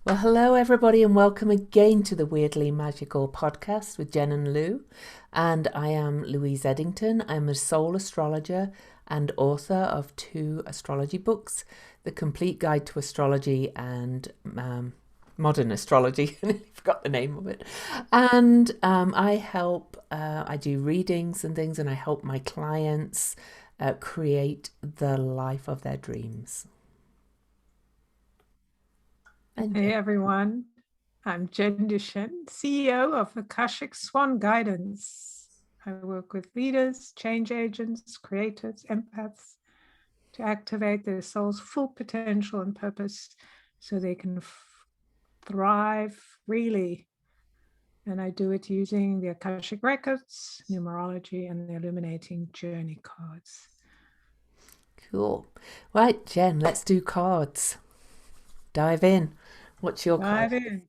Well, hello everybody, and welcome again to the Weirdly Magical podcast with Jen and Lou. And I am Louise Eddington. I'm a soul astrologer and author of two astrology books, The Complete Guide to Astrology and Modern Astrology. I forgot the name of it. And I do readings and things, and I help my clients create the life of their dreams. And Hey everyone, I'm Jen Dushen, CEO of Akashic Swan Guidance. I work with leaders, change agents, creators, empaths to activate their soul's full potential and purpose so they can thrive freely. And I do it using the Akashic Records, numerology, and the illuminating journey cards. cool. Right, Jen, let's do cards. Dive in. What's your card? Dive in.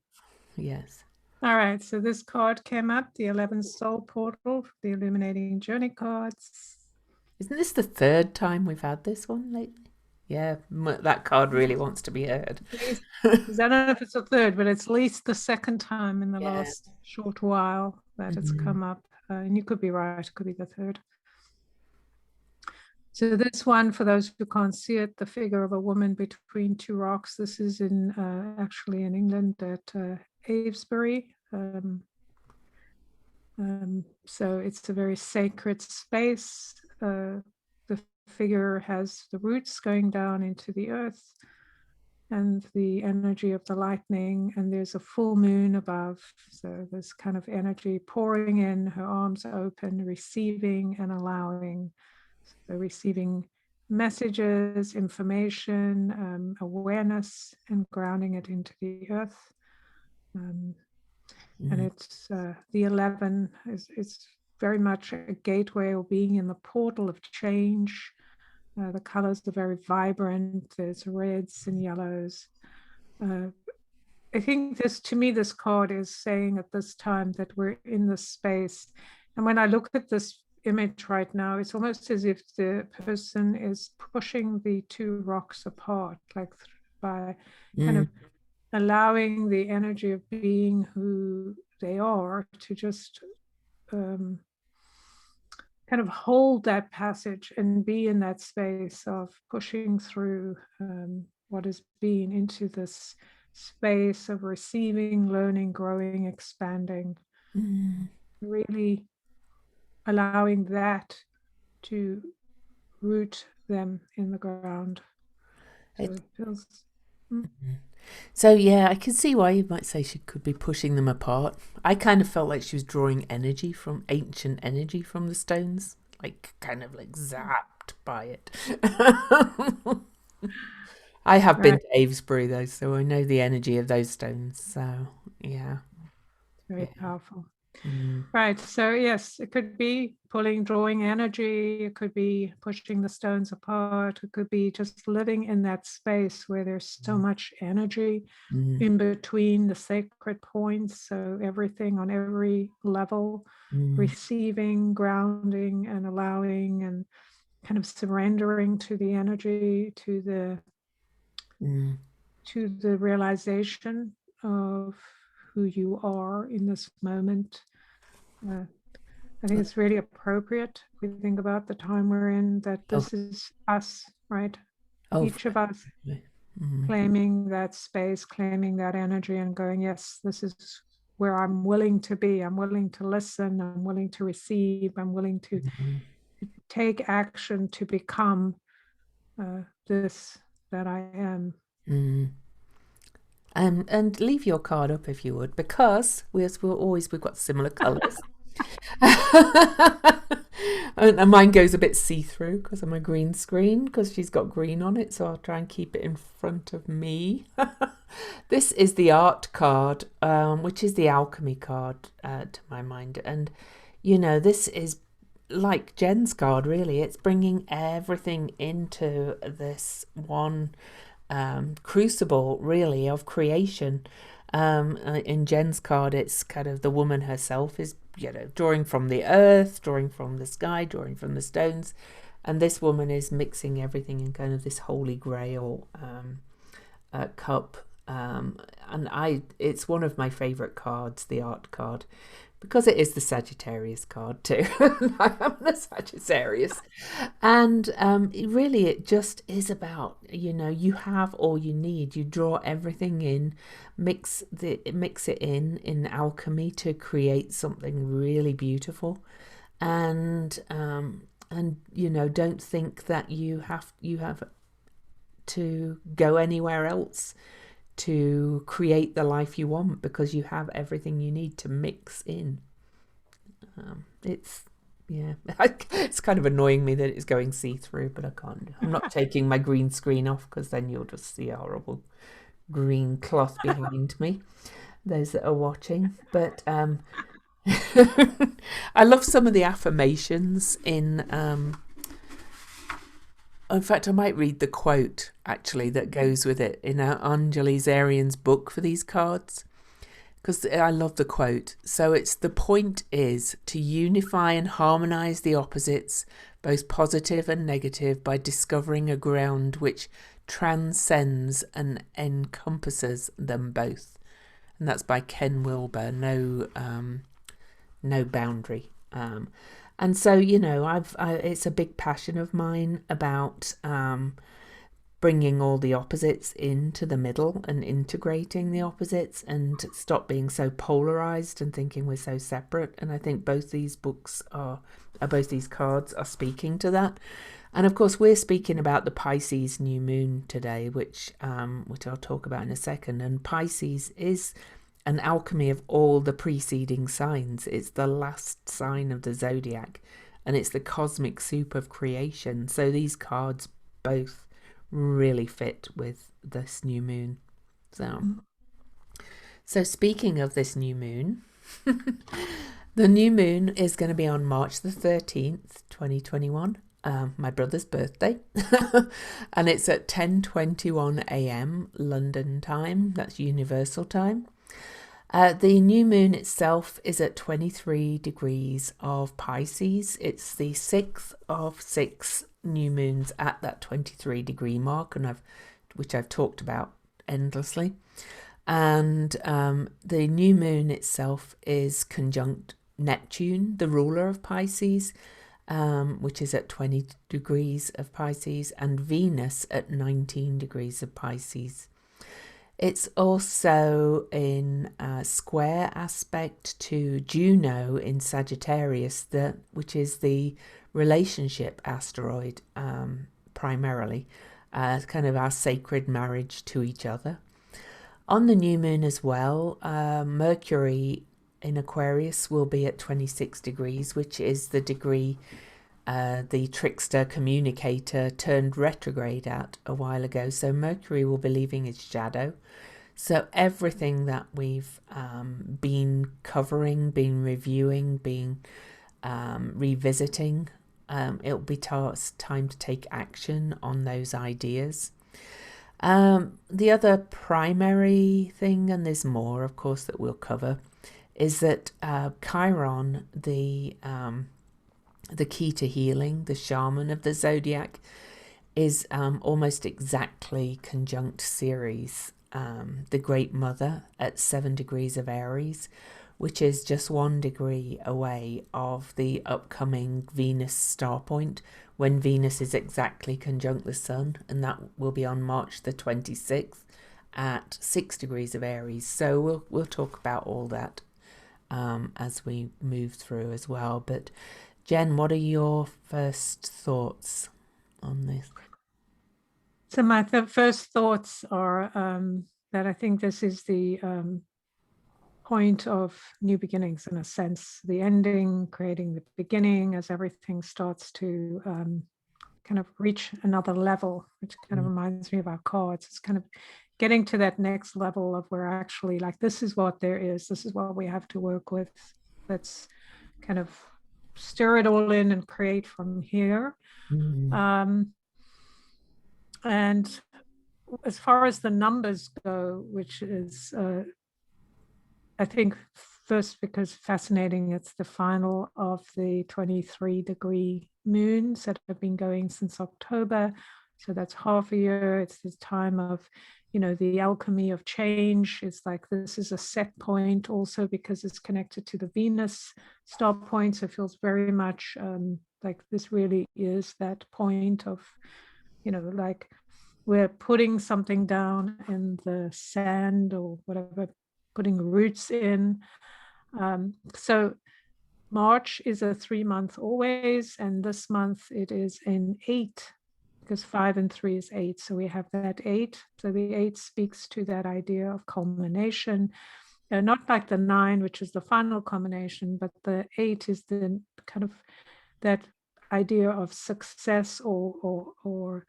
Yes. All right, so this card came up, the 11th Soul Portal, the illuminating journey cards. Isn't this the third time we've had this one lately? Yeah, that card really wants to be heard. Least, I don't know if it's the third, but it's at least the second time in the Yeah. last short while that it's Mhm. come up. And you could be right, it could be the third. So this one, for those who can't see it, the figure of a woman between two rocks. This is in actually in England at Avesbury. So it's a very sacred space. The figure has the roots going down into the earth and the energy of the lightning, and there's a full moon above. So this kind of energy pouring in, her arms open, receiving and allowing. So receiving messages, information, awareness, and grounding it into the earth. And it's the 11 is very much a gateway, or being in the portal of change. The colors are very vibrant. There's reds and yellows. I think to me, this card is saying at this time that we're in this space. And when I look at this image right now, it's almost as if the person is pushing the two rocks apart, like by kind of allowing the energy of being who they are to just kind of hold that passage and be in that space of pushing through what has been into this space of receiving, learning, growing, expanding, really allowing that to root them in the ground. So It, it feels. so yeah, I can see why you might say she could be pushing them apart. I kind of felt like she was drawing energy from ancient energy from the stones, like kind of like zapped by it. I have been Right, to Avesbury though, so I know the energy of those stones. So yeah, very yeah. powerful. Mm. Right. So yes, it could be pulling, drawing energy. It could be pushing the stones apart. It could be just living in that space where there's so much energy Mm. in between the sacred points. So everything on every level, Mm. receiving, grounding, and allowing, and kind of surrendering to the energy, Mm. to the realization of who you are in this moment. I think it's really appropriate. We think about the time we're in, that Oh, this is us, right? oh, Each of us mm. claiming that space, claiming that energy, and going, yes, this is where I'm willing to be. I'm willing to listen. I'm willing to receive. I'm willing to take action to become this that I am. Mm. And leave your card up if you would, because we've got similar colours. And mine goes a bit see-through because I'm a green screen, because she's got green on it, so I'll try and keep it in front of me. This is the art card, which is the alchemy card, to my mind. And this is like Jen's card, really. It's bringing everything into this one crucible, really, of creation. In Jen's card, it's kind of the woman herself is, drawing from the earth, drawing from the sky, drawing from the stones. And this woman is mixing everything in kind of this holy grail cup. and it's one of my favorite cards, the art card, because it is the Sagittarius card too. I am the Sagittarius. And it just is about, you have all you need. You draw everything in, mix it in alchemy to create something really beautiful. And don't think that you have to go anywhere else to create the life you want, because you have everything you need to mix in. It's it's kind of annoying me that it's going see-through, but I can't. I'm not taking my green screen off, because then you'll just see a horrible green cloth behind me, those that are watching. But I love some of the affirmations in fact, I might read the quote actually that goes with it in Anjali Zarian's book for these cards, because I love the quote. So the point is to unify and harmonize the opposites, both positive and negative, by discovering a ground which transcends and encompasses them both. And that's by Ken Wilber. No boundary. And so, it's a big passion of mine about bringing all the opposites into the middle and integrating the opposites, and stop being so polarized and thinking we're so separate. And I think both these cards are speaking to that. And of course, we're speaking about the Pisces New Moon today, which I'll talk about in a second. And Pisces is an alchemy of all the preceding signs. It's the last sign of the zodiac, and it's the cosmic soup of creation. So these cards both really fit with this new moon. So speaking of this new moon, the new moon is going to be on March the 13th, 2021. My brother's birthday. And it's at 10:21 a.m. London time. That's universal time. The new moon itself is at 23 degrees of Pisces. It's the 6th of 6 new moons at that 23 degree mark, which I've talked about endlessly. And the new moon itself is conjunct Neptune, the ruler of Pisces, which is at 20 degrees of Pisces, and Venus at 19 degrees of Pisces. It's also in a square aspect to Juno in Sagittarius, which is the relationship asteroid, primarily, kind of our sacred marriage to each other. On the new moon as well, Mercury in Aquarius will be at 26 degrees, which is the degree the trickster communicator turned retrograde at a while ago. So Mercury will be leaving its shadow. So everything that we've been covering, been reviewing, been revisiting, it'll be time to take action on those ideas. The other primary thing, and there's more, of course, that we'll cover, is that Chiron, the key to healing, the shaman of the zodiac, is almost exactly conjunct Ceres, the Great Mother, at 7 degrees of Aries, which is just 1 degree away of the upcoming Venus star point, when Venus is exactly conjunct the Sun, and that will be on March the 26th at 6 degrees of Aries. So we'll talk about all that as we move through as well. But Jen, what are your first thoughts on this? So my first thoughts are that I think this is the point of new beginnings, in a sense, the ending, creating the beginning, as everything starts to kind of reach another level, which kind of reminds me of our cards. It's kind of getting to that next level of where actually, like, this is what there is, this is what we have to work with. Let's kind of stir it all in and create from here. And as far as the numbers go, which is, I think, first because fascinating, it's the final of the 23 degree moons that have been going since October. So that's half a year. It's this time of the alchemy of change. It's like this is a set point also because it's connected to the Venus star point. So it feels very much like this really is that point of, like we're putting something down in the sand or whatever, putting roots in. So March is a 3-month always, and this month it is in 8, because 5 and 3 is 8. So we have that 8. So the 8 speaks to that idea of culmination, not like the 9, which is the final culmination, but the 8 is the kind of that idea of success or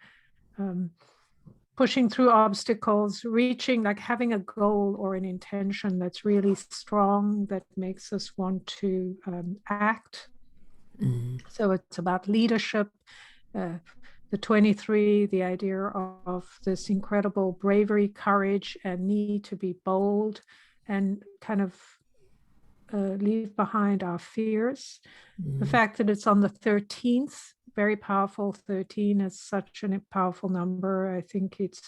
pushing through obstacles, reaching, like having a goal or an intention that's really strong, that makes us want to act. So it's about leadership. The 23, the idea of this incredible bravery, courage, and need to be bold and kind of leave behind our fears. The fact that it's on the 13th, very powerful. 13 is such a powerful number. I think it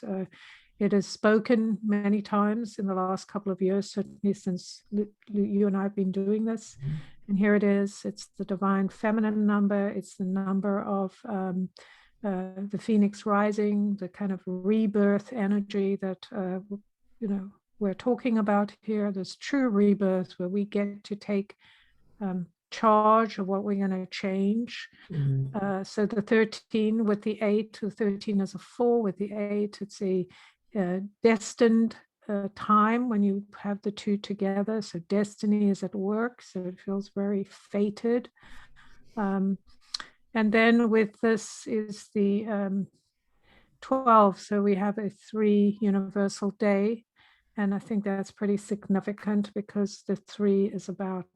has spoken many times in the last couple of years, certainly since you and I have been doing this. And here it is. It's the divine feminine number. It's the number of the phoenix rising, the kind of rebirth energy that we're talking about here. This true rebirth where we get to take charge of what we're going to change. So the 13 with the 8, the 13 is a 4 with the 8. It's a destined time when you have the two together. So destiny is at work. So it feels very fated. And then with this is the 12. So we have a 3 universal day. And I think that's pretty significant because the 3 is about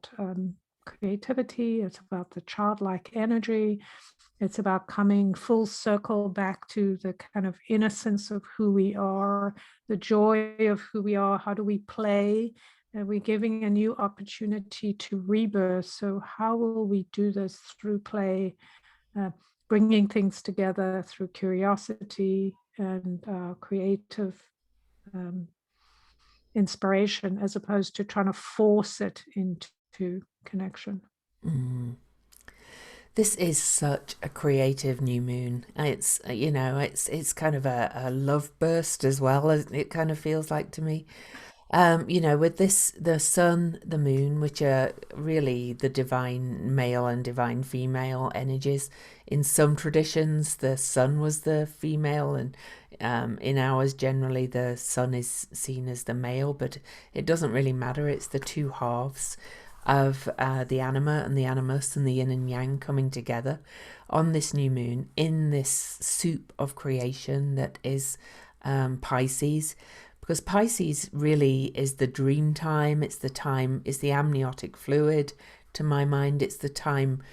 creativity. It's about the childlike energy. It's about coming full circle back to the kind of innocence of who we are, the joy of who we are. How do we play? And we're giving a new opportunity to rebirth. So how will we do this? Through play, bringing things together through curiosity and creative inspiration, as opposed to trying to force it into connection. This is such a creative new moon. It's it's kind of a love burst as well, as it kind of feels like to me. With this, the sun, the moon, which are really the divine male and divine female energies. In some traditions, the sun was the female, and in ours, generally, the sun is seen as the male, but it doesn't really matter. It's the two halves of the anima and the animus and the yin and yang coming together on this new moon in this soup of creation that is Pisces. Because Pisces really is the dream time. It's the amniotic fluid. To my mind, it's the time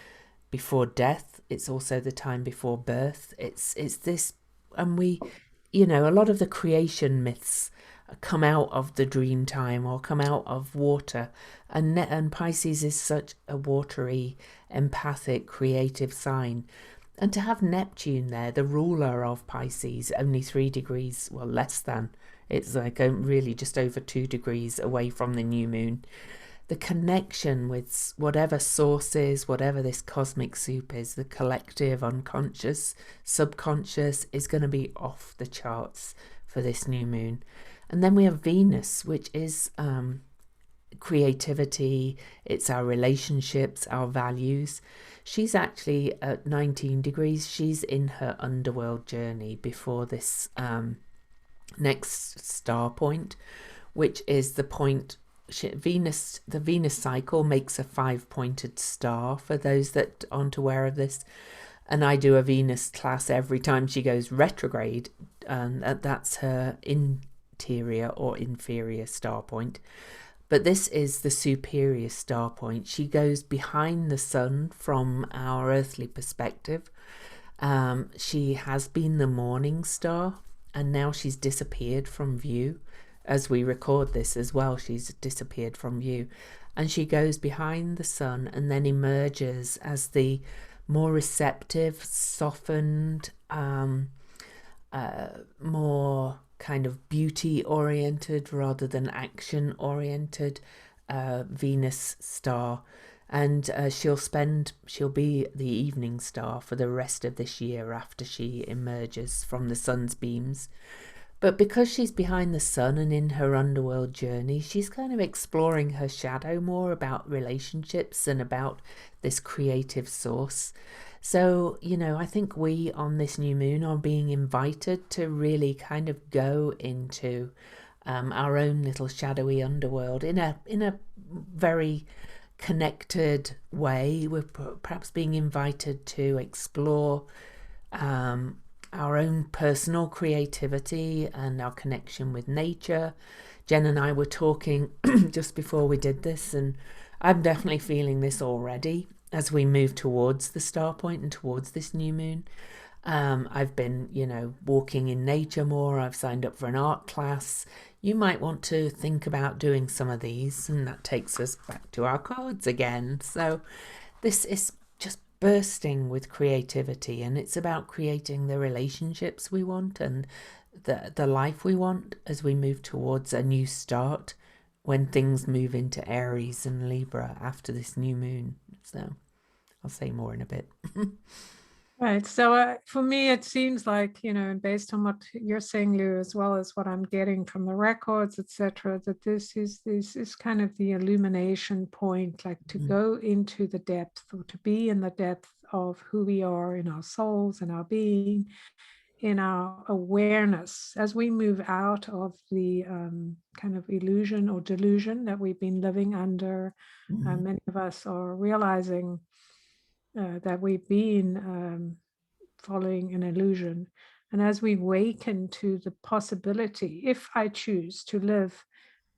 before death. It's also the time before birth. It's this, and we, a lot of the creation myths come out of the dream time or come out of water, and Pisces is such a watery, empathic, creative sign. And to have Neptune there, the ruler of Pisces, only 3 degrees, well, less than. It's like really just over 2 degrees away from the new moon. The connection with whatever source is, whatever this cosmic soup is, the collective, unconscious, subconscious, is going to be off the charts for this new moon. And then we have Venus, which is creativity. It's our relationships, our values. She's actually at 19 degrees. She's in her underworld journey before this next star point, which is the point. The Venus cycle makes a 5-pointed star, for those that aren't aware of this. And I do a Venus class every time she goes retrograde, and that's her interior or inferior star point. But this is the superior star point. She goes behind the sun from our earthly perspective. She has been the morning star, and now she's disappeared from view. As we record this as well, she's disappeared from view. And she goes behind the sun and then emerges as the more receptive, softened, more kind of beauty oriented rather than action oriented Venus star. And she'll be the evening star for the rest of this year after she emerges from the sun's beams. But because she's behind the sun and in her underworld journey, she's kind of exploring her shadow more about relationships and about this creative source. So, I think we on this new moon are being invited to really kind of go into our own little shadowy underworld in a very connected way. We're perhaps being invited to explore our own personal creativity and our connection with nature. Jen and I were talking just before we did this, and I'm definitely feeling this already as we move towards the star point and towards this new moon. I've been, walking in nature more. I've signed up for an art class. You might want to think about doing some of these, and that takes us back to our cards again. So this is just bursting with creativity, and it's about creating the relationships we want and the life we want as we move towards a new start when things move into Aries and Libra after this new moon. So I'll say more in a bit. Right. So for me, it seems like, based on what you're saying, Lou, as well as what I'm getting from the records, etc., that this is kind of the illumination point, like to go into the depth or to be in the depth of who we are in our souls and our being, in our awareness as we move out of the kind of illusion or delusion that we've been living under. Many of us are realizing that we've been following an illusion. And as we waken to the possibility, if I choose to live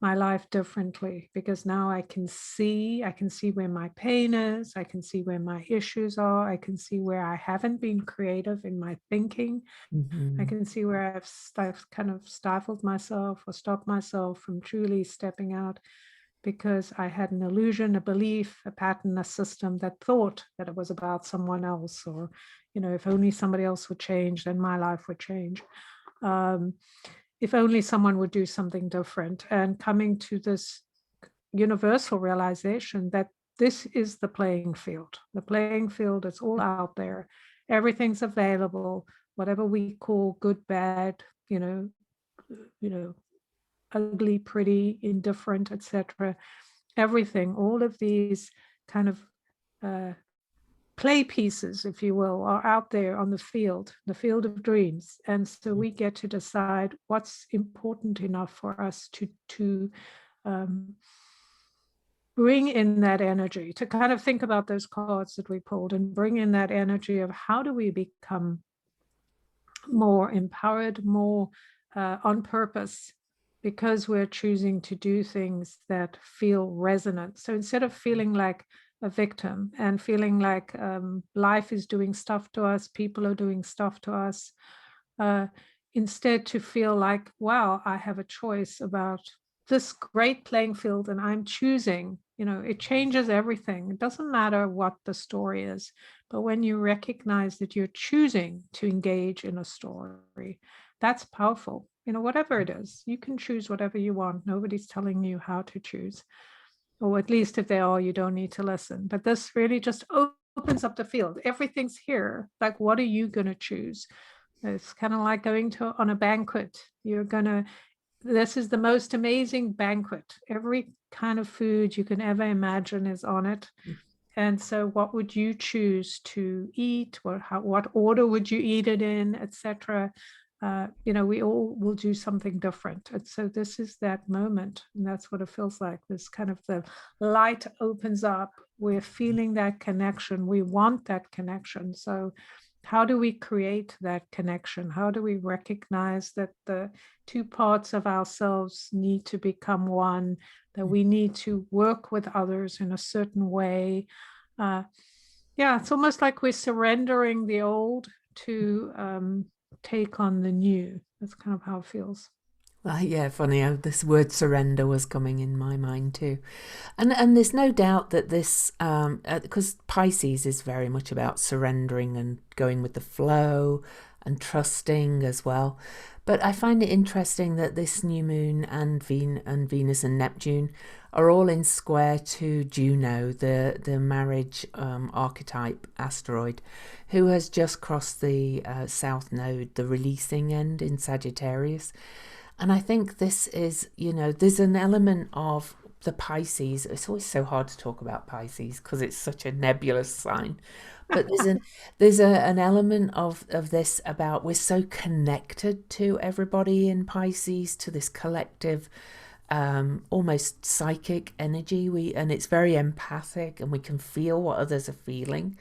my life differently, because now I can see where my pain is, I can see where my issues are, I can see where I haven't been creative in my thinking, I can see where I've kind of stifled myself or stopped myself from truly stepping out, because I had an illusion, a belief, a pattern, a system that thought that it was about someone else, or, if only somebody else would change, then my life would change. If only someone would do something different. And coming to this universal realization that this is the playing field. The playing field is all out there. Everything's available, whatever we call good, bad, ugly, pretty, indifferent, etc. Everything, all of these kind of play pieces, if you will, are out there on the field of dreams. And so we get to decide what's important enough for us to bring in that energy, to kind of think about those cards that we pulled and bring in that energy of how do we become more empowered, more on purpose, because we're choosing to do things that feel resonant. So instead of feeling like a victim and feeling like life is doing stuff to us, people are doing stuff to us, instead to feel like, wow, I have a choice about this great playing field and I'm choosing, it changes everything. It doesn't matter what the story is, but when you recognize that you're choosing to engage in a story, that's powerful. Whatever it is, you can choose whatever you want. Nobody's telling you how to choose, or at least if they are, you don't need to listen. But this really just opens up the field. Everything's here. Like, what are you going to choose? It's kind of like going on a banquet. This is the most amazing banquet. Every kind of food you can ever imagine is on it. And so what would you choose to eat? What order would you eat it in, etc.? We all will do something different. And so this is that moment. And that's what it feels like. This kind of the light opens up. We're feeling that connection. We want that connection. So how do we create that connection? How do we recognize that the two parts of ourselves need to become one, that we need to work with others in a certain way? It's almost like we're surrendering the old to take on the new. That's kind of how it feels. Yeah, funny how this word surrender was coming in my mind too. And there's no doubt that this, because Pisces is very much about surrendering and going with the flow and trusting as well. But I find it interesting that this new moon and Venus and Neptune are all in square to Juno, the marriage archetype asteroid, who has just crossed the south node, the releasing end in Sagittarius. And I think this is, there's an element of the Pisces. It's always so hard to talk about Pisces because it's such a nebulous sign. But an element of this about we're so connected to everybody in Pisces, to this collective almost psychic energy. And it's very empathic, and we can feel what others are feeling.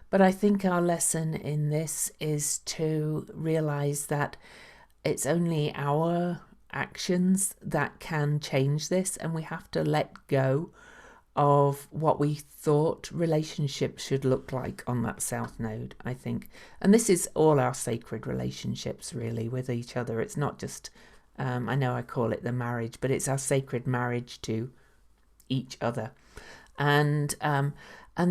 But I think our lesson in this is to realize that it's only our actions that can change this, and we have to let go of what we thought relationships should look like on that south node, I think. And this is all our sacred relationships really with each other. It's not just I know I call it the marriage, but it's our sacred marriage to each other. And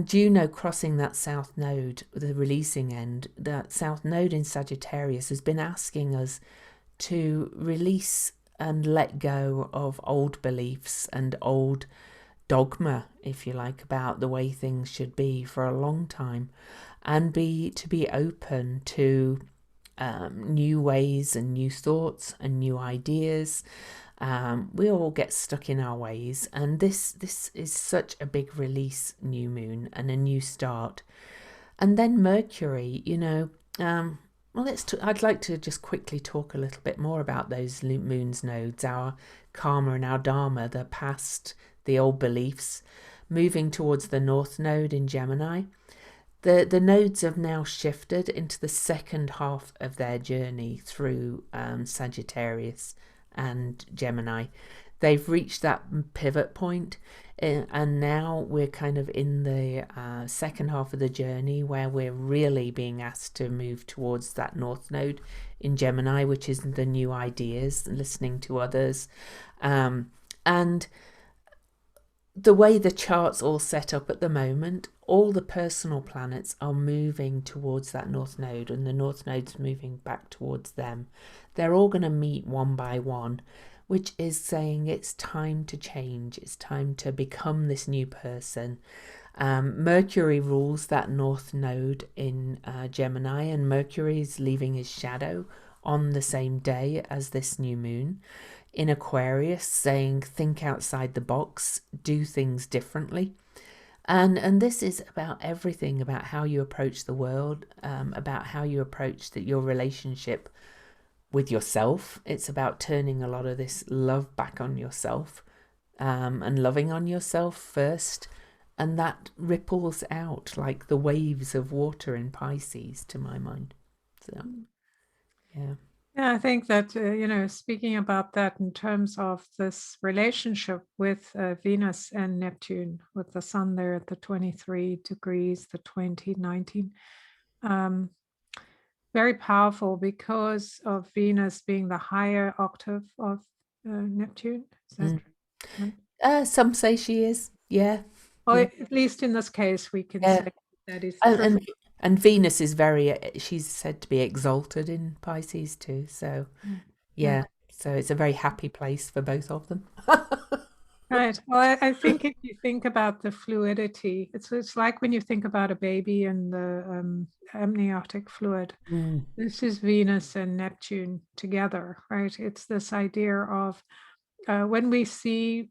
Juno crossing that south node, the releasing end, that south node in Sagittarius has been asking us to release and let go of old beliefs and old dogma, if you like, about the way things should be for a long time, and to be open to new ways and new thoughts and new ideas. We all get stuck in our ways, and this is such a big release new moon and a new start. And then Mercury, I'd like to just quickly talk a little bit more about those moon's nodes, our karma and our dharma, the past, the old beliefs, moving towards the north node in Gemini. The nodes have now shifted into the second half of their journey through Sagittarius and Gemini. They've reached that pivot point, and now we're kind of in the second half of the journey where we're really being asked to move towards that north node in Gemini, which is the new ideas, listening to others, and the way the chart's all set up at the moment, all the personal planets are moving towards that north node, and the north node's moving back towards them. They're all going to meet one by one, which is saying it's time to change. It's time to become this new person. Mercury rules that north node in Gemini, and Mercury is leaving his shadow on the same day as this new moon in Aquarius, saying think outside the box, do things differently. And this is about everything, about how you approach the world, about how you approach your relationship with yourself. It's about turning a lot of this love back on yourself, and loving on yourself first. And that ripples out like the waves of water in Pisces, to my mind. So, yeah. Yeah, I think that, speaking about that in terms of this relationship with Venus and Neptune, with the sun there at the 23 degrees, the 2019, very powerful because of Venus being the higher octave of Neptune. Is that right? Some say she is, yeah. Or yeah. at least in this case, we can Yeah. say that is true. And Venus is she's said to be exalted in Pisces too. So, yeah. So it's a very happy place for both of them. Right. Well, I think if you think about the fluidity, it's like when you think about a baby and the amniotic fluid. This is Venus and Neptune together, right? It's this idea of when we see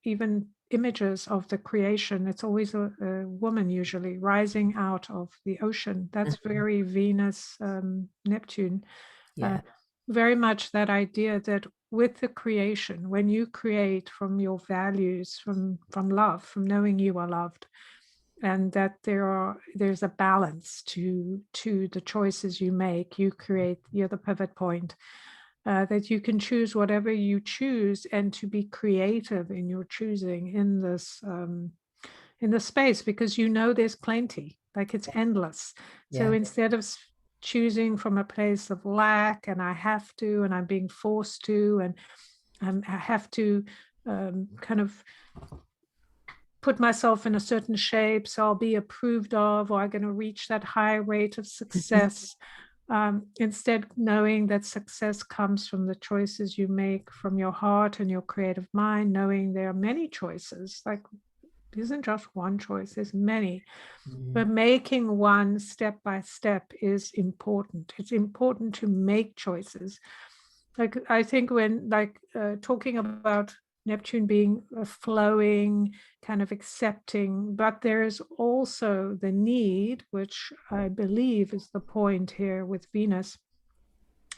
even images of the creation, it's always a woman usually rising out of the ocean. That's very Venus, Neptune. Yeah. Very much that idea that with the creation, when you create from your values, from love, from knowing you are loved, and that there's a balance to the choices you make, you create, you're the pivot point. That you can choose whatever you choose, and to be creative in your choosing in this space, because there's plenty, like it's endless. So instead of choosing from a place of lack and I have to, and I'm being forced to, and I have to kind of put myself in a certain shape so I'll be approved of, or I'm going to reach that high rate of success. Instead, knowing that success comes from the choices you make from your heart and your creative mind, knowing there are many choices, like there isn't just one choice, there's many. But making one step by step is important. It's important to make choices. Like I think when talking about Neptune being a flowing, kind of accepting, but there's also the need, which I believe is the point here with Venus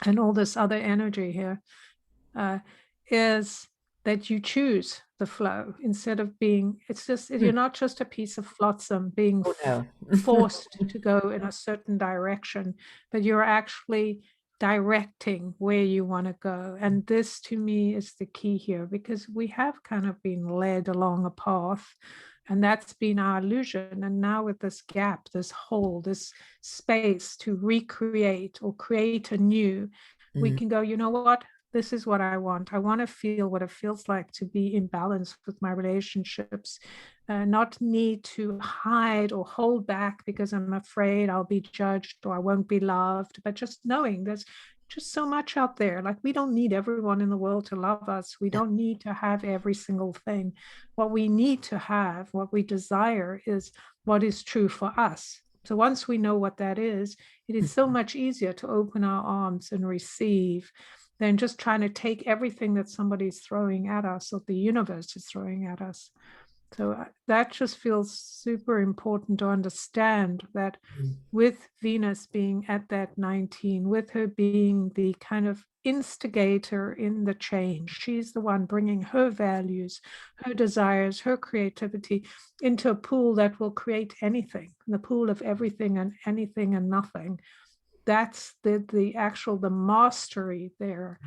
and all this other energy here, is that you choose the flow instead of being, it's just, you're not just a piece of flotsam being Oh, no. forced to go in a certain direction, but you're actually directing where you want to go. And this to me is the key here, because we have kind of been led along a path, and that's been our illusion. And now with this gap, this hole, this space to recreate or create anew, we can go, you know what? This is what I want. I want to feel what it feels like to be in balance with my relationships, not need to hide or hold back because I'm afraid I'll be judged or I won't be loved, but just knowing there's just so much out there. Like, we don't need everyone in the world to love us. We don't need to have every single thing. What we need to have, what we desire, is what is true for us. So once we know what that is, it is so much easier to open our arms and receive than just trying to take everything that somebody's throwing at us or the universe is throwing at us. So that just feels super important to understand, that with Venus being at that 19, with her being the kind of instigator in the change, she's the one bringing her values, her desires, her creativity into a pool that will create anything, the pool of everything and anything and nothing. That's the mastery there.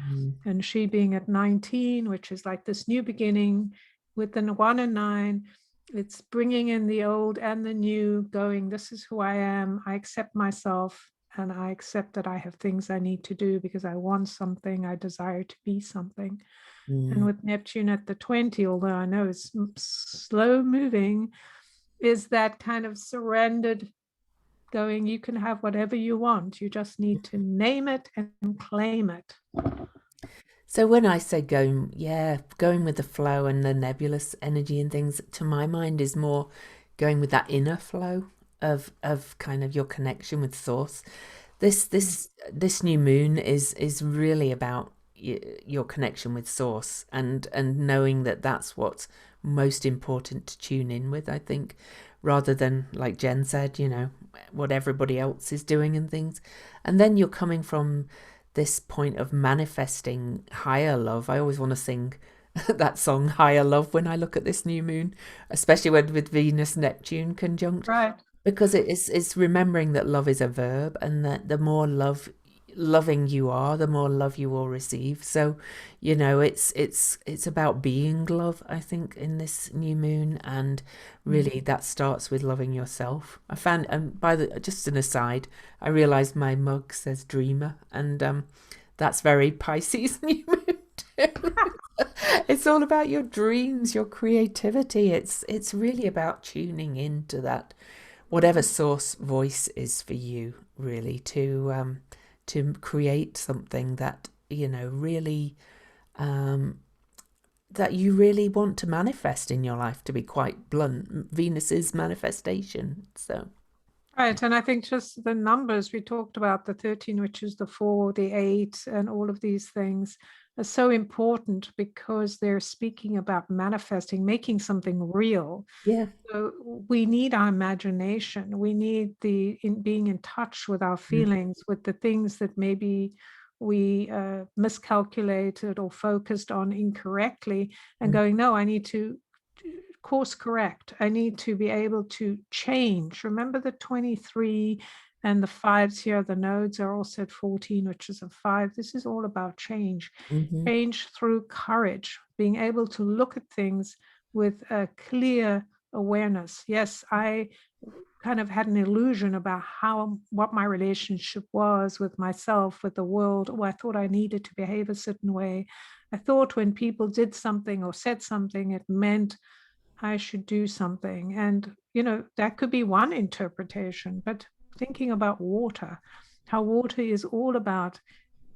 And she being at 19, which is like this new beginning with the 1 and 9, it's bringing in the old and the new, going, this is who I am. I accept myself, and I accept that I have things I need to do because I want something, I desire to be something. And with Neptune at the 20, although I know it's slow moving, is that kind of surrendered, going, you can have whatever you want. You just need to name it and claim it. So when I say going with the flow and the nebulous energy and things, to my mind is more going with that inner flow of kind of your connection with source. This new moon is really about your connection with source, and knowing that that's what's most important to tune in with, I think, rather than, like Jen said, what everybody else is doing and things. And then you're coming from this point of manifesting higher love. I always want to sing that song Higher Love when I look at this new moon, especially with Venus Neptune conjunct, right? Because it's remembering that love is a verb, and that the more loving you are, the more love you will receive. So it's about being love, I think, in this new moon, and really that starts with loving yourself. I found, and just an aside, I realized my mug says dreamer, and that's very Pisces new moon too. It's all about your dreams, your creativity. It's really about tuning into that, whatever source voice is for you, really, to create something that really that you really want to manifest in your life. To be quite blunt, Venus is manifestation. So Right. And I think just the numbers we talked about, the 13, which is the 4, the 8, and all of these things are so important because they're speaking about manifesting, making something real. yeah. So we need our imagination. We need being in touch with our feelings, with the things that maybe we miscalculated or focused on incorrectly, and going, no, I need to course correct. I need to be able to change. Remember the 23 and the 5s here, the nodes are also at 14, which is a 5. This is all about change. Mm-hmm. Change through courage, being able to look at things with a clear awareness. Yes, I kind of had an illusion about what my relationship was with myself, with the world. Oh, I thought I needed to behave a certain way. I thought when people did something or said something, it meant I should do something. And, that could be one interpretation, but thinking about water, how water is all about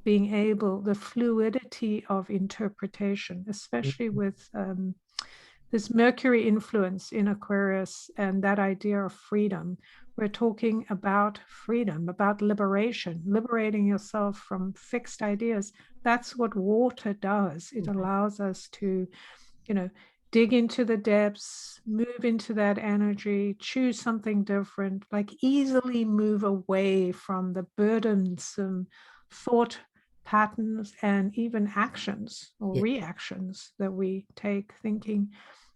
being able, the fluidity of interpretation, especially with this Mercury influence in Aquarius and that idea of freedom. We're talking about freedom, about liberation, liberating yourself from fixed ideas. That's what water does. It allows us to, dig into the depths, move into that energy, choose something different, like easily move away from the burdensome thought patterns and even actions or reactions that we take, thinking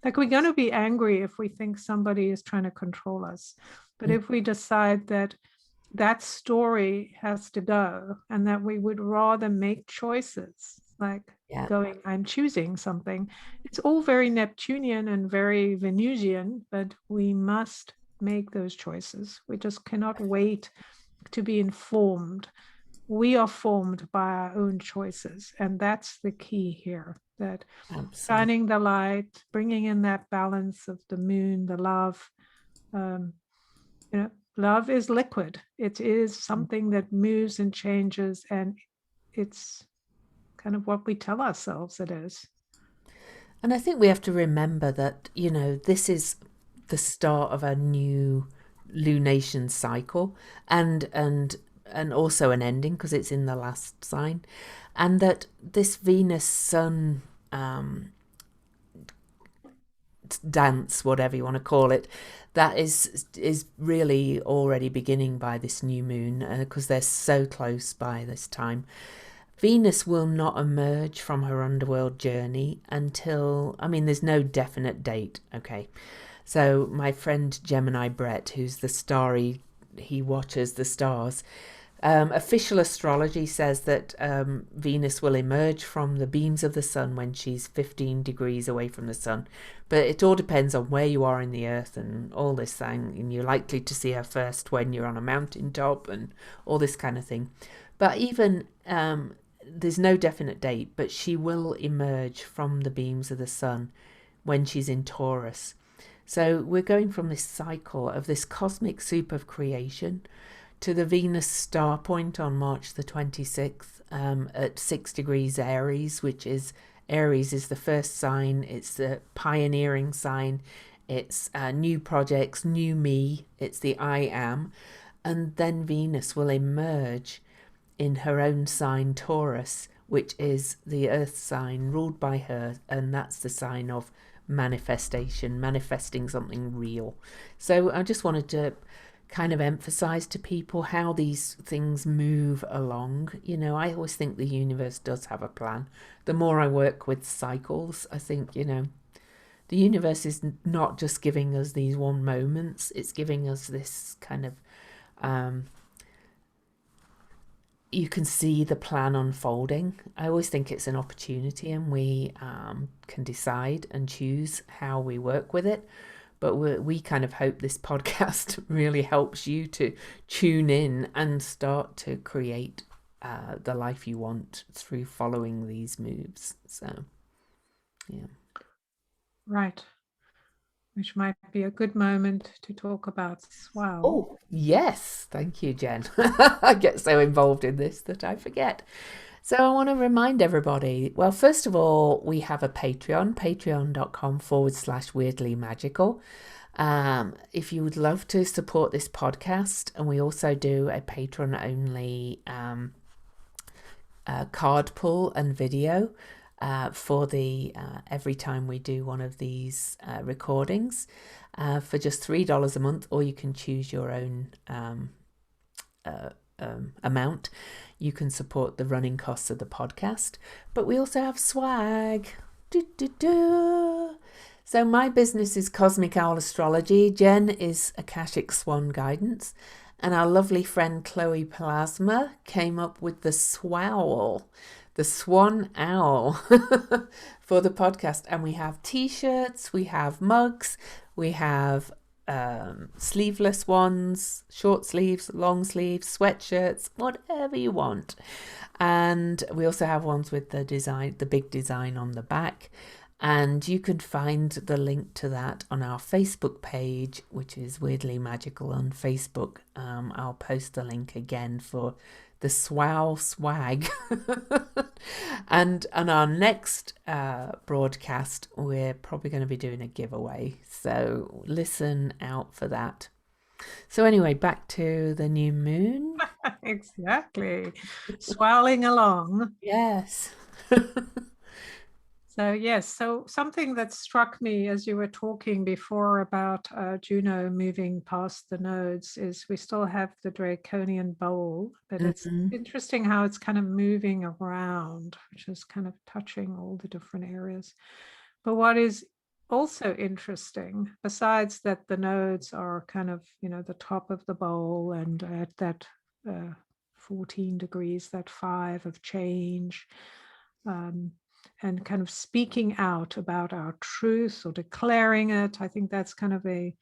like we're going to be angry if we think somebody is trying to control us. But if we decide that that story has to go and that we would rather make choices like going, I'm choosing something. It's all very Neptunian and very Venusian, but we must make those choices. We just cannot wait to be informed. We are formed by our own choices. And that's the key here, that shining the light, bringing in that balance of the moon, the love. Love is liquid. It is something that moves and changes, and it's kind of what we tell ourselves it is. And I think we have to remember that, this is the start of a new lunation cycle and also an ending because it's in the last sign. And that this Venus Sun dance, whatever you want to call it, that is really already beginning by this new moon because they're so close by this time. Venus will not emerge from her underworld journey until, there's no definite date, okay? So my friend Gemini Brett, who's the starry, he watches the stars, official astrology says that Venus will emerge from the beams of the sun when she's 15 degrees away from the sun. But it all depends on where you are in the earth and all this thing. And you're likely to see her first when you're on a mountaintop and all this kind of thing. But even there's no definite date, but she will emerge from the beams of the sun when she's in Taurus. So we're going from this cycle of this cosmic soup of creation to the Venus star point on March the 26th at 6 degrees Aries, which is, Aries is the first sign. It's the pioneering sign. It's new projects, new me. It's the I am. And then Venus will emerge in her own sign, Taurus, which is the earth sign ruled by her. And that's the sign of manifestation, manifesting something real. So I just wanted to kind of emphasize to people how these things move along. I always think the universe does have a plan. The more I work with cycles, I think, the universe is not just giving us these one moments, it's giving us this kind of, you can see the plan unfolding. I always think it's an opportunity and we can decide and choose how we work with it. But we kind of hope this podcast really helps you to tune in and start to create the life you want through following these moves. So, yeah. Right. Which might be a good moment to talk about swell. Oh, yes. Thank you, Jen. I get so involved in this that I forget. So I want to remind everybody, well, first of all, we have a Patreon, patreon.com/weirdly magical. If you would love to support this podcast, and we also do a patron only card pull and video for the every time we do one of these recordings for just $3 a month, or you can choose your own amount. You can support the running costs of the podcast, but we also have swag. So my business is Cosmic Owl Astrology. Jen is Akashic Swan Guidance, and our lovely friend Chloe Plasma came up with the swawl, the swan owl for the podcast. And we have t-shirts, we have mugs, we have sleeveless ones, short sleeves, long sleeves, sweatshirts, whatever you want. And we also have ones with the design, the big design on the back. And you can find the link to that on our Facebook page, which is Weirdly Magical on Facebook. I'll post the link again for the SWOW swag. And on our next broadcast, we're probably going to be doing a giveaway. So listen out for that. So anyway, back to the new moon. Exactly. Swirling along. Yes. So yes, so something that struck me as you were talking before about Juno moving past the nodes is we still have the Draconian bowl, but it's interesting how it's kind of moving around, which is kind of touching all the different areas. But what is also interesting, besides that the nodes are kind of, the top of the bowl and at that 14 degrees, that 5 of change, and kind of speaking out about our truth or declaring it. I think that's kind of a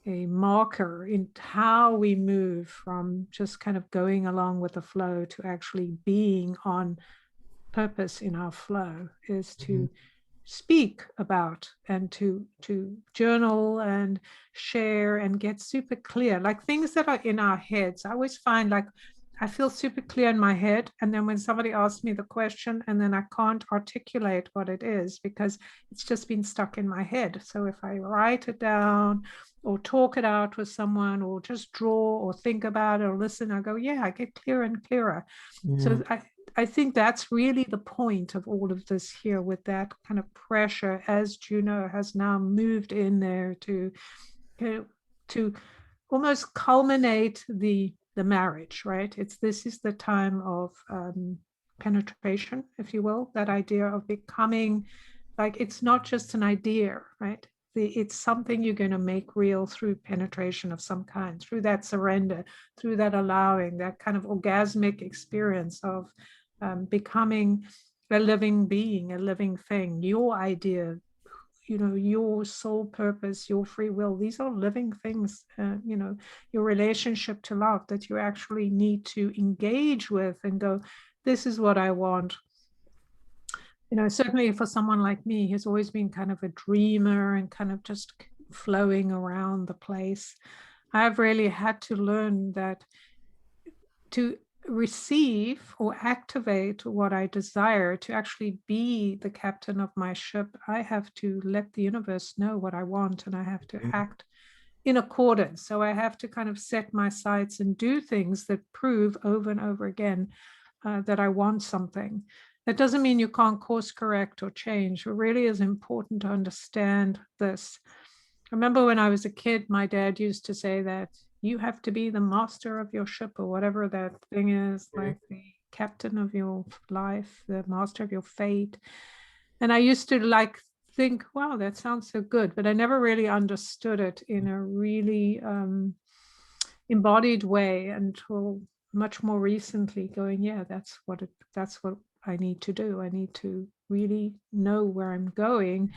marker in how we move from just kind of going along with the flow to actually being on purpose in our flow, is to speak about and to journal and share and get super clear, like things that are in our heads. I always find like I feel super clear in my head, and then when somebody asks me the question and then I can't articulate what it is because it's just been stuck in my head. So if I write it down or talk it out with someone or just draw or think about it or listen, I go, yeah, I get clearer and clearer. So I think that's really the point of all of this here, with that kind of pressure as Juno has now moved in there to almost culminate the marriage, right? This is the time of penetration, if you will, that idea of becoming, like, it's not just an idea, right? It's something you're going to make real through penetration of some kind, through that surrender, through that allowing, that kind of orgasmic experience of becoming a living being, a living thing, your idea, your soul purpose, your free will. These are living things, your relationship to love that you actually need to engage with and go, this is what I want. Certainly for someone like me who's always been kind of a dreamer and kind of just flowing around the place, I've really had to learn that to receive or activate what I desire, to actually be the captain of my ship, I have to let the universe know what I want, and I have to act in accordance. So I have to kind of set my sights and do things that prove over and over again that I want something. That doesn't mean you can't course correct or change. It really is important to understand this. I remember when I was a kid, my dad used to say that you have to be the master of your ship, or whatever that thing is, like the captain of your life, the master of your fate. And I used to think, wow, that sounds so good, but I never really understood it in a really embodied way until much more recently, going, yeah, that's what I need to do. I need to really know where I'm going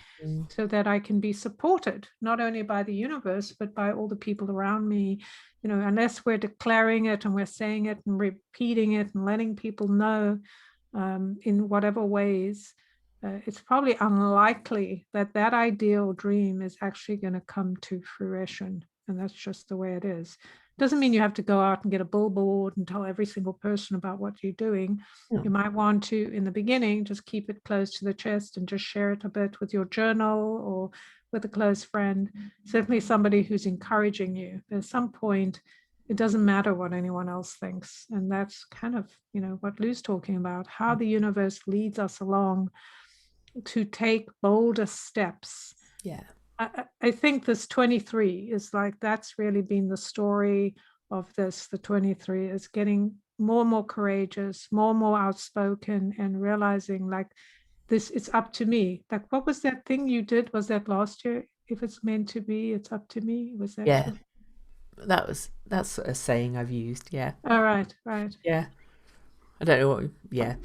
so that I can be supported, not only by the universe, but by all the people around me. Unless we're declaring it and we're saying it and repeating it and letting people know in whatever ways, it's probably unlikely that that ideal dream is actually going to come to fruition. And that's just the way it is. Doesn't mean you have to go out and get a billboard and tell every single person about what you're doing. You might want to, in the beginning, just keep it close to the chest and just share it a bit with your journal or with a close friend, certainly somebody who's encouraging you. At some point, it doesn't matter what anyone else thinks. And that's kind of, what Lou's talking about, how the universe leads us along to take bolder steps. Yeah. I think this 23 is like, that's really been the story of this. The 23 is getting more and more courageous, more and more outspoken, and realizing like this, it's up to me. Like, what was that thing you did? Was that last year? If it's meant to be, it's up to me. Was that? Yeah. That's a saying I've used. Yeah. All right. Yeah. I don't know what. Yeah.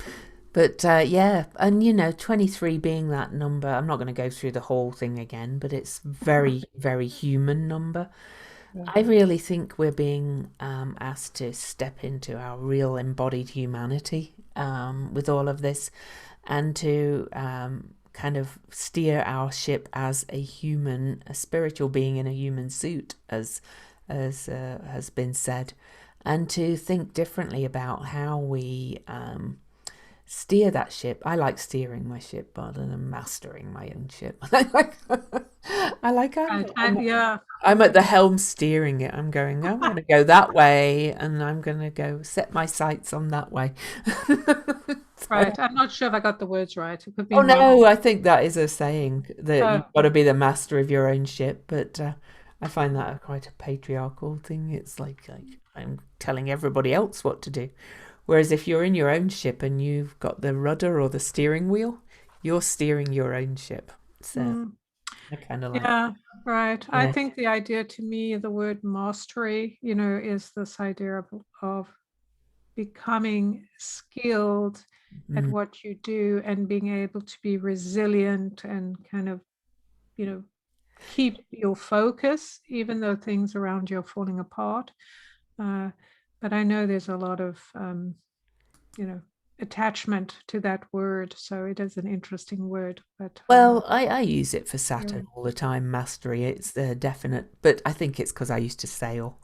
But yeah, and 23 being that number, I'm not going to go through the whole thing again, but it's very, very human number. Yeah. I really think we're being asked to step into our real embodied humanity with all of this, and to kind of steer our ship as a spiritual being in a human suit, as has been said, and to think differently about how we steer that ship. I like steering my ship rather than mastering my own ship. I like Right. Yeah. I'm at the helm steering it. I'm going to go that way, and I'm going to go set my sights on that way. So, Right. I'm not sure if I got the words right. It could be oh wrong. no, I think that is a saying that Oh, you've got to be the master of your own ship, but I find that quite a patriarchal thing. It's like I'm telling everybody else what to do. Whereas if you're in your own ship and you've got the rudder or the steering wheel, you're steering your own ship. So mm, I kind of like, yeah, right. I yeah. think the idea to me, the word mastery, is this idea of becoming skilled at Mm. what you do and being able to be resilient and kind of, keep your focus, even though things around you are falling apart. Uh, but I know there's a lot of, attachment to that word. So it is an interesting word, but Well, I use it for yeah. Saturn all the time, mastery. It's definite, but I think it's because I used to sail.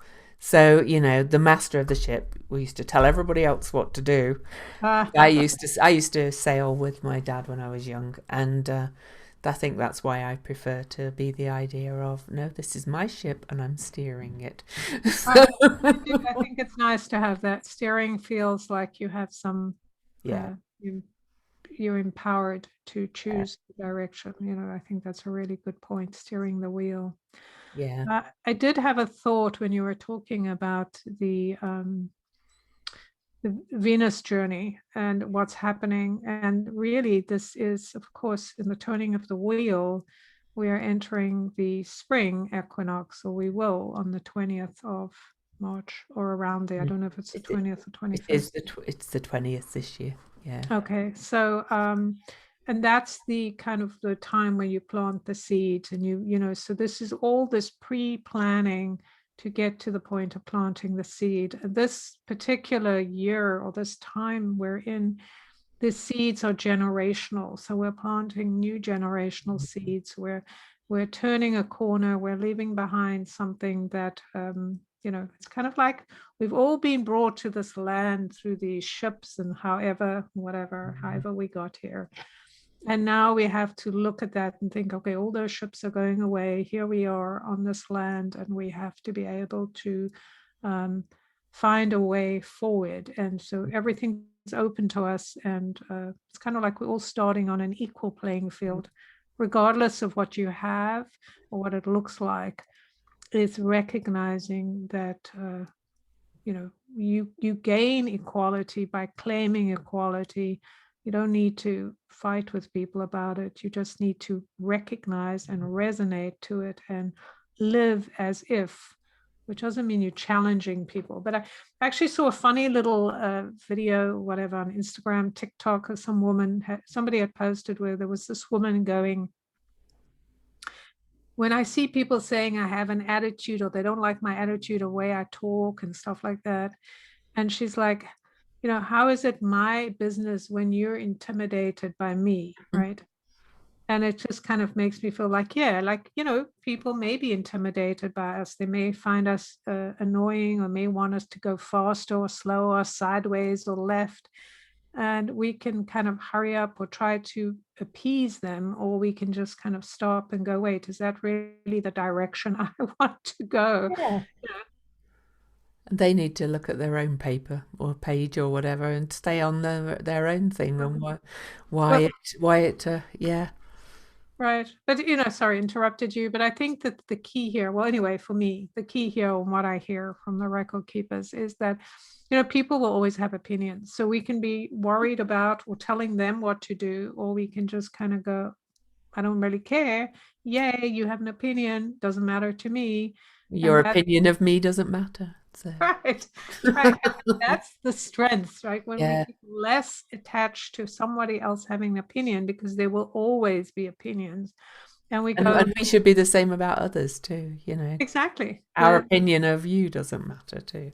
So, the master of the ship, we used to tell everybody else what to do. I used to sail with my dad when I was young, and I think that's why I prefer to be the idea of, no, this is my ship and I'm steering it. So, Right. I think it's nice to have that. Steering feels like you have some, yeah, uh, you, you're empowered to choose the direction. I think that's a really good point, steering the wheel. yeah. I did have a thought when you were talking about the Venus journey and what's happening. And really, this is, of course, in the turning of the wheel, we are entering the spring equinox, or we will on the 20th of March or around there. I don't know if it's the Is it, 20th or it is 21st. it's the 20th this year. Yeah. Okay, so and that's the kind of the time when you plant the seeds and so this is all this pre-planning to get to the point of planting the seed. This particular year or this time we're in, the seeds are generational. So we're planting new generational seeds. We're turning a corner. We're leaving behind something that it's kind of like we've all been brought to this land through these ships and however we got here. And now we have to look at that and think, okay, all those ships are going away. Here we are on this land, and we have to be able to find a way forward. And so everything's open to us, and it's kind of like we're all starting on an equal playing field, regardless of what you have or what it looks like. It's recognizing that you gain equality by claiming equality. You don't need to fight with people about it. You just need to recognize and resonate to it and live as if, which doesn't mean you're challenging people. But I actually saw a funny little video, whatever, on Instagram, TikTok, or somebody had posted where there was this woman going, when I see people saying I have an attitude or they don't like my attitude or way I talk and stuff like that, and she's like, how is it my business when you're intimidated by me, right? And it just kind of makes me feel like, yeah, like, people may be intimidated by us. They may find us annoying, or may want us to go faster or slower, or sideways or left. And we can kind of hurry up or try to appease them, or we can just kind of stop and go, wait, is that really the direction I want to go? Yeah. They need to look at their own paper or page or whatever and stay on their own thing, and Well, why it yeah. right. But, sorry, interrupted you. But I think that the key here, well, anyway, for me, the key here and what I hear from the record keepers is that, people will always have opinions. So we can be worried about or telling them what to do, or we can just kind of go, I don't really care. Yay, you have an opinion. Doesn't matter to me. Your And that opinion of me doesn't matter. So right, right. And that's the strength, right? When we yeah. get less attached to somebody else having an opinion, because there will always be opinions. And we go, And we should be the same about others too, exactly. Our opinion of you doesn't matter too.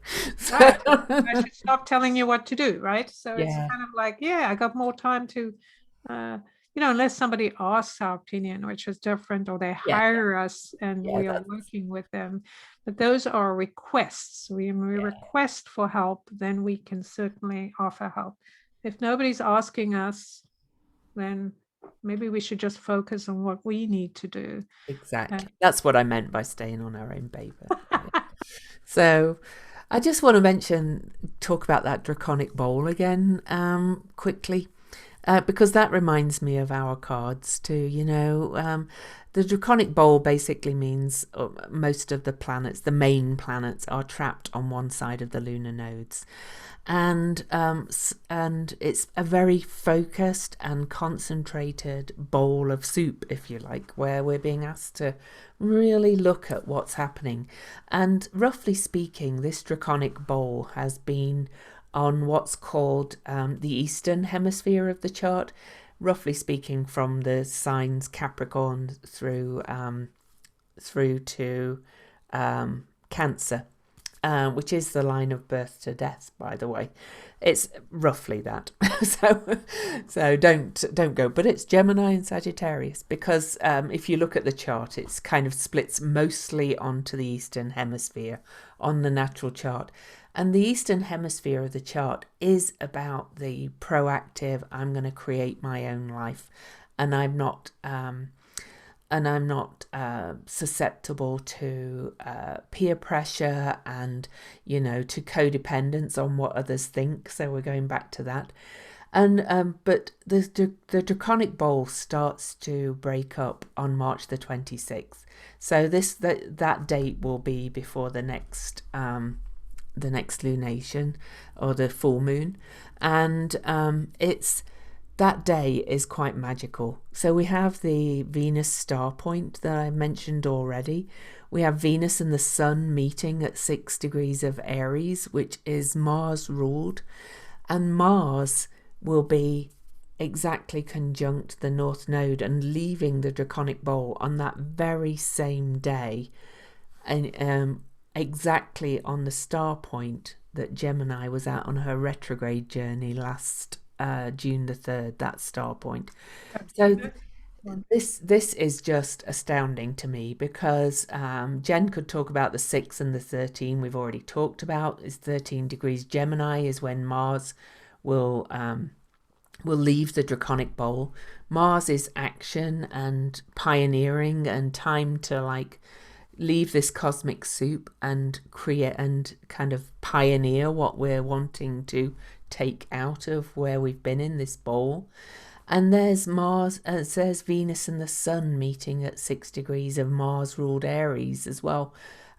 Right. So, I should stop telling you what to do, right? So it's yeah. kind of like, yeah, I got more time to, uh, unless somebody asks our opinion, which is different, or they Yeah, hire us and yeah, we are that's working with them. But those are requests. When we request for help, then we can certainly offer help. If nobody's asking us, then maybe we should just focus on what we need to do. exactly. That's what I meant by staying on our own paper. So I just want to talk about that draconic bowl again quickly. Because that reminds me of our cards too. The draconic bowl basically means most of the planets, the main planets, are trapped on one side of the lunar nodes, and it's a very focused and concentrated bowl of soup, if you like, where we're being asked to really look at what's happening. And roughly speaking, this draconic bowl has been on what's called the eastern hemisphere of the chart, roughly speaking, from the signs Capricorn through to Cancer, which is the line of birth to death, by the way. It's roughly that. so don't go. But it's Gemini and Sagittarius, because if you look at the chart, it's kind of splits mostly onto the eastern hemisphere on the natural chart. And the eastern hemisphere of the chart is about the proactive, I'm going to create my own life, and I'm not susceptible to peer pressure and to codependence on what others think. So we're going back to that. And but the draconic bowl starts to break up on March the 26th. So that date will be before the next lunation or the full moon, and it's that day is quite magical. So we have the Venus star point that I mentioned already. We have Venus and the Sun meeting at 6 degrees of Aries, which is Mars ruled, and Mars will be exactly conjunct the North Node and leaving the draconic bowl on that very same day, and exactly on the star point that Gemini was at on her retrograde journey last June the 3rd, that star point. So this is just astounding to me, because Jen could talk about the 6 and the 13. We've already talked about is 13 degrees Gemini is when Mars will leave the draconic bowl. Mars is action and pioneering and time to leave this cosmic soup and create and kind of pioneer what we're wanting to take out of where we've been in this bowl. And there's Venus and the Sun meeting at 6 degrees of Mars ruled Aries as well,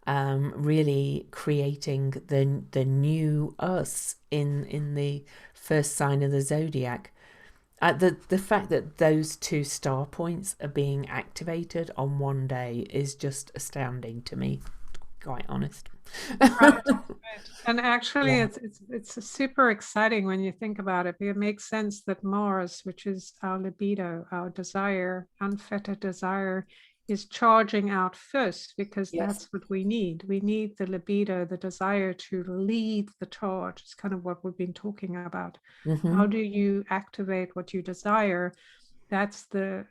really creating the new us in the first sign of the zodiac. The fact that those two star points are being activated on one day is just astounding to me, quite honest. Right. And actually, Yeah. it's super exciting when you think about it. It makes sense that Mars, which is our libido, our desire, unfettered desire, is charging out first, because Yes. that's what we need. We need the libido, the desire to lead the charge. It's kind of what we've been talking about. How do you activate what you desire? That's the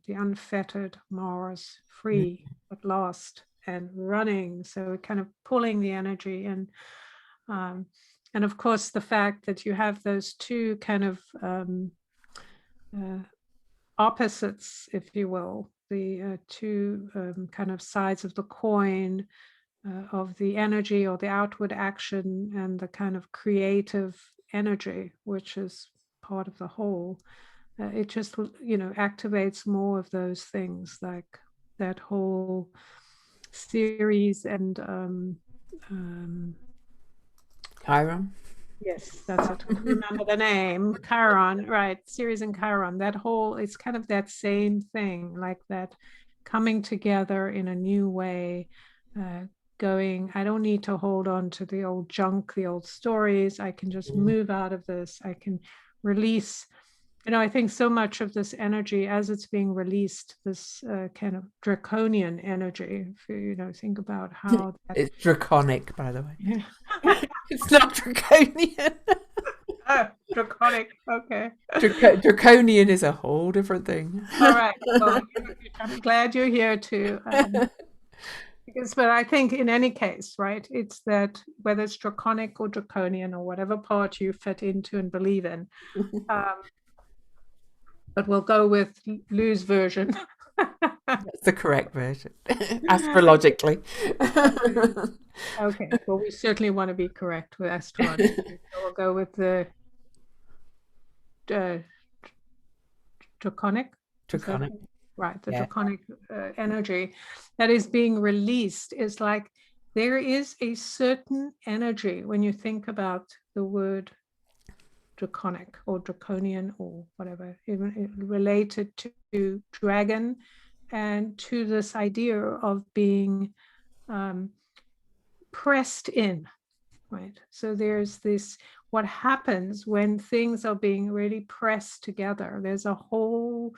unfettered Mars, free at last and running. So kind of pulling the energy in. And of course, the fact that you have those two kind of opposites, if you will, the two kind of sides of the coin of the energy or the outward action and the kind of creative energy, which is part of the whole. It just, activates more of those things, like that whole series and Chiron. yes, that's it. Remember the name, Chiron, right? Ceres and Chiron. That whole, it's kind of that same thing, like that coming together in a new way, going, I don't need to hold on to the old junk, the old stories. I can just move out of this. I can release. I think so much of this energy, as it's being released, this kind of draconian energy, if you think about how that, It's draconic, by the way. yeah. It's not draconian. Oh, draconic. Okay. Draconian is a whole different thing. All right. Well, I'm glad you're here to, because, but I think in any case, right, it's that whether it's draconic or draconian or whatever part you fit into and believe in, um, but we'll go with Lou's version. That's the correct version, astrologically. Okay. Well, we certainly want to be correct with astrology. So we'll go with the uh, draconic. Is that Draconic, right? The yeah. draconic energy that is being released is like there is a certain energy when you think about the word draconic or draconian or whatever, even related to dragon and to this idea of being pressed in, right? So there's this, what happens when things are being really pressed together, there's a whole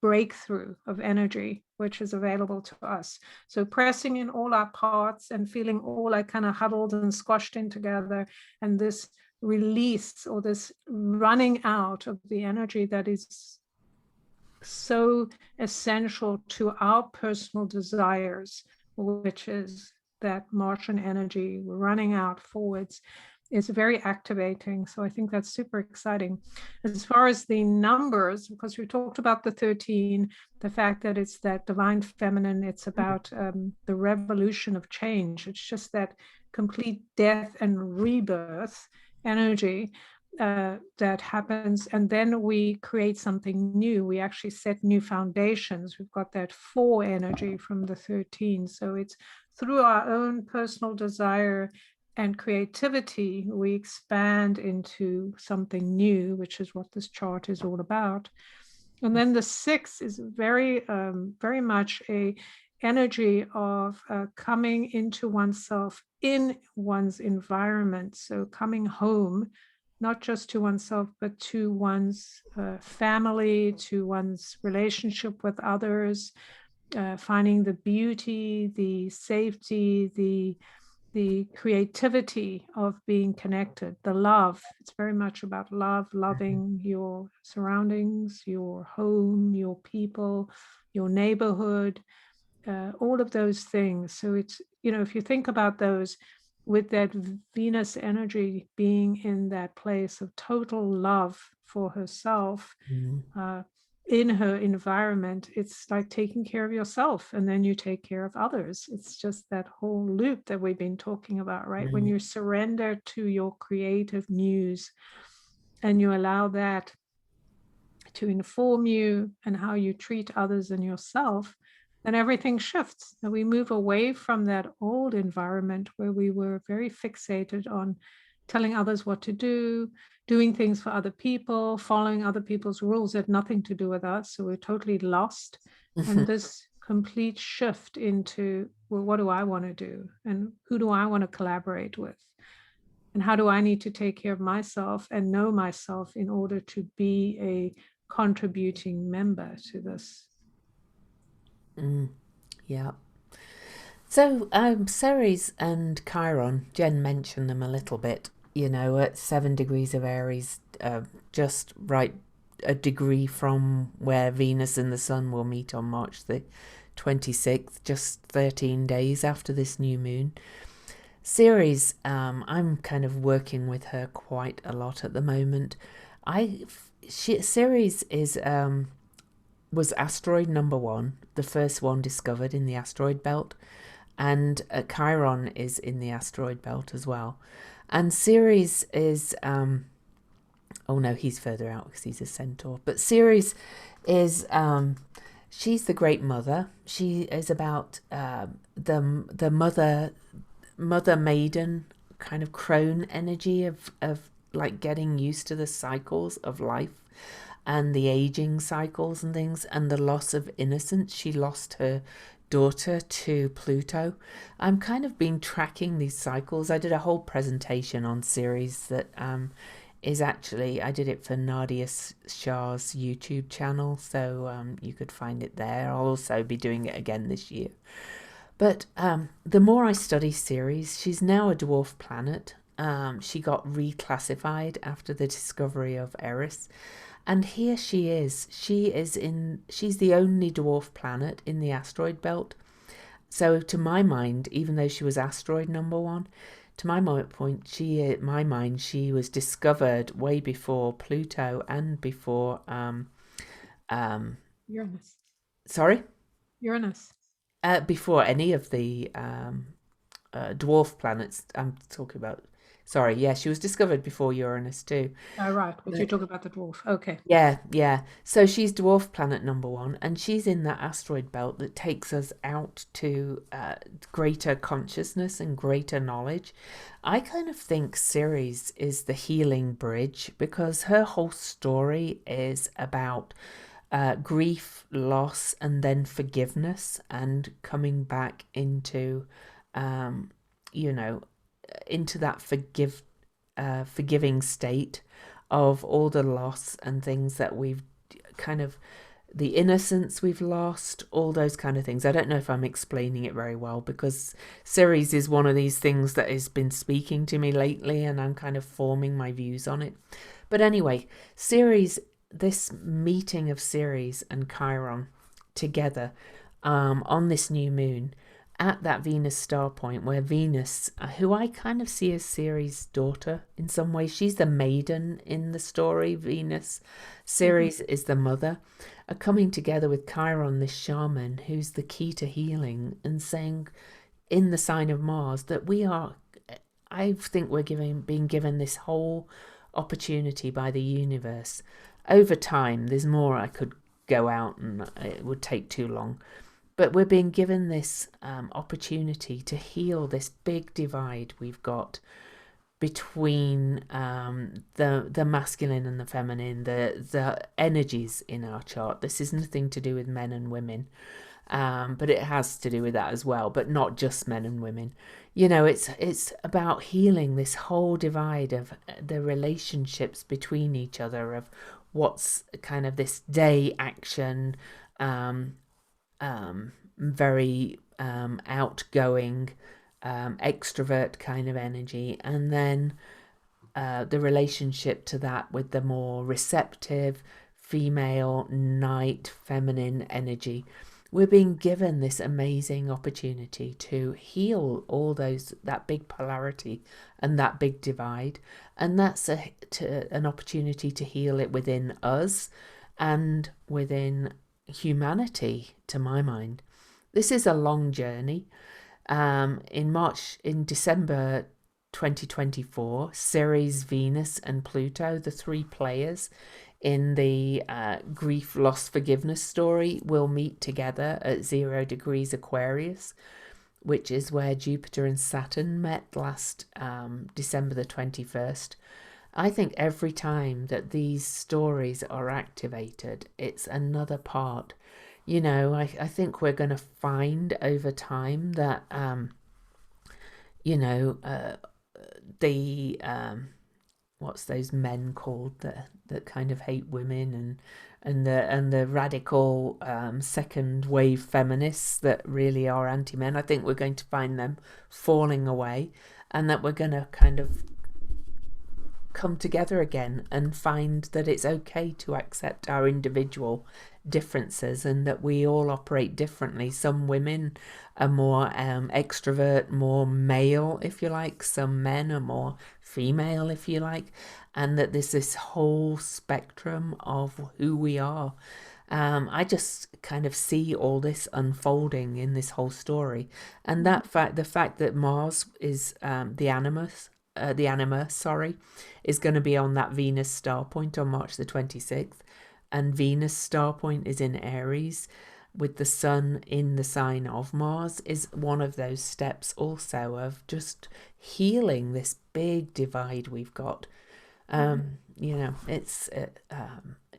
breakthrough of energy which is available to us. So pressing in all our parts and feeling all like kind of huddled and squashed in together, and this release or this running out of the energy that is so essential to our personal desires, which is that Martian energy running out forwards, is very activating. So I think that's super exciting. As far as the numbers, because we talked about the 13, the fact that it's that divine feminine, it's about the revolution of change. It's just that complete death and rebirth energy that happens, and then we create something new. We actually set new foundations. We've got that 4 energy from the 13. So it's through our own personal desire and creativity, we expand into something new, which is what this chart is all about. And then the 6 is very, very much a energy of coming into oneself in one's environment. So coming home, not just to oneself, but to one's family, to one's relationship with others, finding the beauty, the safety, the creativity of being connected, the love. It's very much about love, loving your surroundings, your home, your people, your neighborhood, all of those things. So it's, if you think about those, with that Venus energy being in that place of total love for herself, in her environment, it's like taking care of yourself and then you take care of others. It's just that whole loop that we've been talking about, right? When you surrender to your creative muse and you allow that to inform you and how you treat others and yourself, then everything shifts. And we move away from that old environment where we were very fixated on telling others what to do, doing things for other people, following other people's rules that had nothing to do with us. So we're totally lost. And this complete shift into, well, what do I want to do? And who do I want to collaborate with? And how do I need to take care of myself and know myself in order to be a contributing member to this? Yeah. So, Ceres and Chiron, Jen mentioned them a little bit, at 7 degrees of Aries, just right a degree from where Venus and the Sun will meet on March the 26th, just 13 days after this new moon. Ceres, I'm kind of working with her quite a lot at the moment. Ceres is was asteroid number 1, the first one discovered in the asteroid belt, and Chiron is in the asteroid belt as well. And Ceres is oh no, he's further out because he's a centaur. But Ceres is she's the great mother. She is about the mother maiden kind of crone energy of like getting used to the cycles of life and the aging cycles and things, and the loss of innocence. She lost her daughter to Pluto. I'm kind of been tracking these cycles. I did a whole presentation on Ceres that is actually, I did it for Nadia Shah's YouTube channel, so you could find it there. I'll also be doing it again this year. But the more I study Ceres, she's now a dwarf planet, she got reclassified after the discovery of Eris. And here she is. She's the only dwarf planet in the asteroid belt. So to my mind, even though she was asteroid number one, to my my mind, she was discovered way before Pluto and before Uranus. sorry, Uranus. before any of the dwarf planets I'm talking about. Sorry, yeah, she was discovered before Uranus too. Oh, right. But you talk about the dwarf. Okay. Yeah, yeah. So she's dwarf planet number one, and she's in that asteroid belt that takes us out to greater consciousness and greater knowledge. I kind of think Ceres is the healing bridge because her whole story is about grief, loss, and then forgiveness and coming back into, you know, into that forgiving state of all the loss and things that we've kind of the innocence we've lost, all those kind of things. I don't know if I'm explaining it very well because Ceres is one of these things that has been speaking to me lately and I'm kind of forming my views on it. But anyway, Ceres, this meeting of Ceres and Chiron together on this new moon at that Venus star point where Venus, who I kind of see as Ceres' daughter in some ways, she's the maiden in the story, Venus. Ceres is the mother, are coming together with Chiron, this shaman, who's the key to healing, and saying in the sign of Mars that I think we're being given this whole opportunity by the universe. Over time, there's more I could go out and it would take too long. But we're being given this opportunity to heal this big divide we've got between the masculine and the feminine, the energies in our chart. This is nothing to do with men and women, but it has to do with that as well, but not just men and women. You know, it's about healing this whole divide of the relationships between each other, of what's kind of this day action, very outgoing, extrovert kind of energy, and then the relationship to that with the more receptive female night feminine energy. We're being given this amazing opportunity to heal all that big polarity and that big divide, and that's an opportunity to heal it within us and within humanity, to my mind. This is a long journey. In December 2024, Ceres, Venus, and Pluto, the three players in the grief, loss, forgiveness story, will meet together at 0 degrees Aquarius, which is where Jupiter and Saturn met last December the 21st. I think every time that these stories are activated, it's another part. You know, I think we're going to find over time that, the what's those men called that kind of hate women and the radical second wave feminists that really are anti-men. I think we're going to find them falling away, and that we're going to kind of come together again and find that it's okay to accept our individual differences and that we all operate differently. Some women are more extrovert, more male, if you like. Some men are more female, if you like. And that there's this whole spectrum of who we are. I just kind of see all this unfolding in this whole story. And the fact that Mars is the anima, is going to be on that Venus star point on March the 26th. And Venus star point is in Aries with the sun in the sign of Mars, is one of those steps also of just healing this big divide we've got.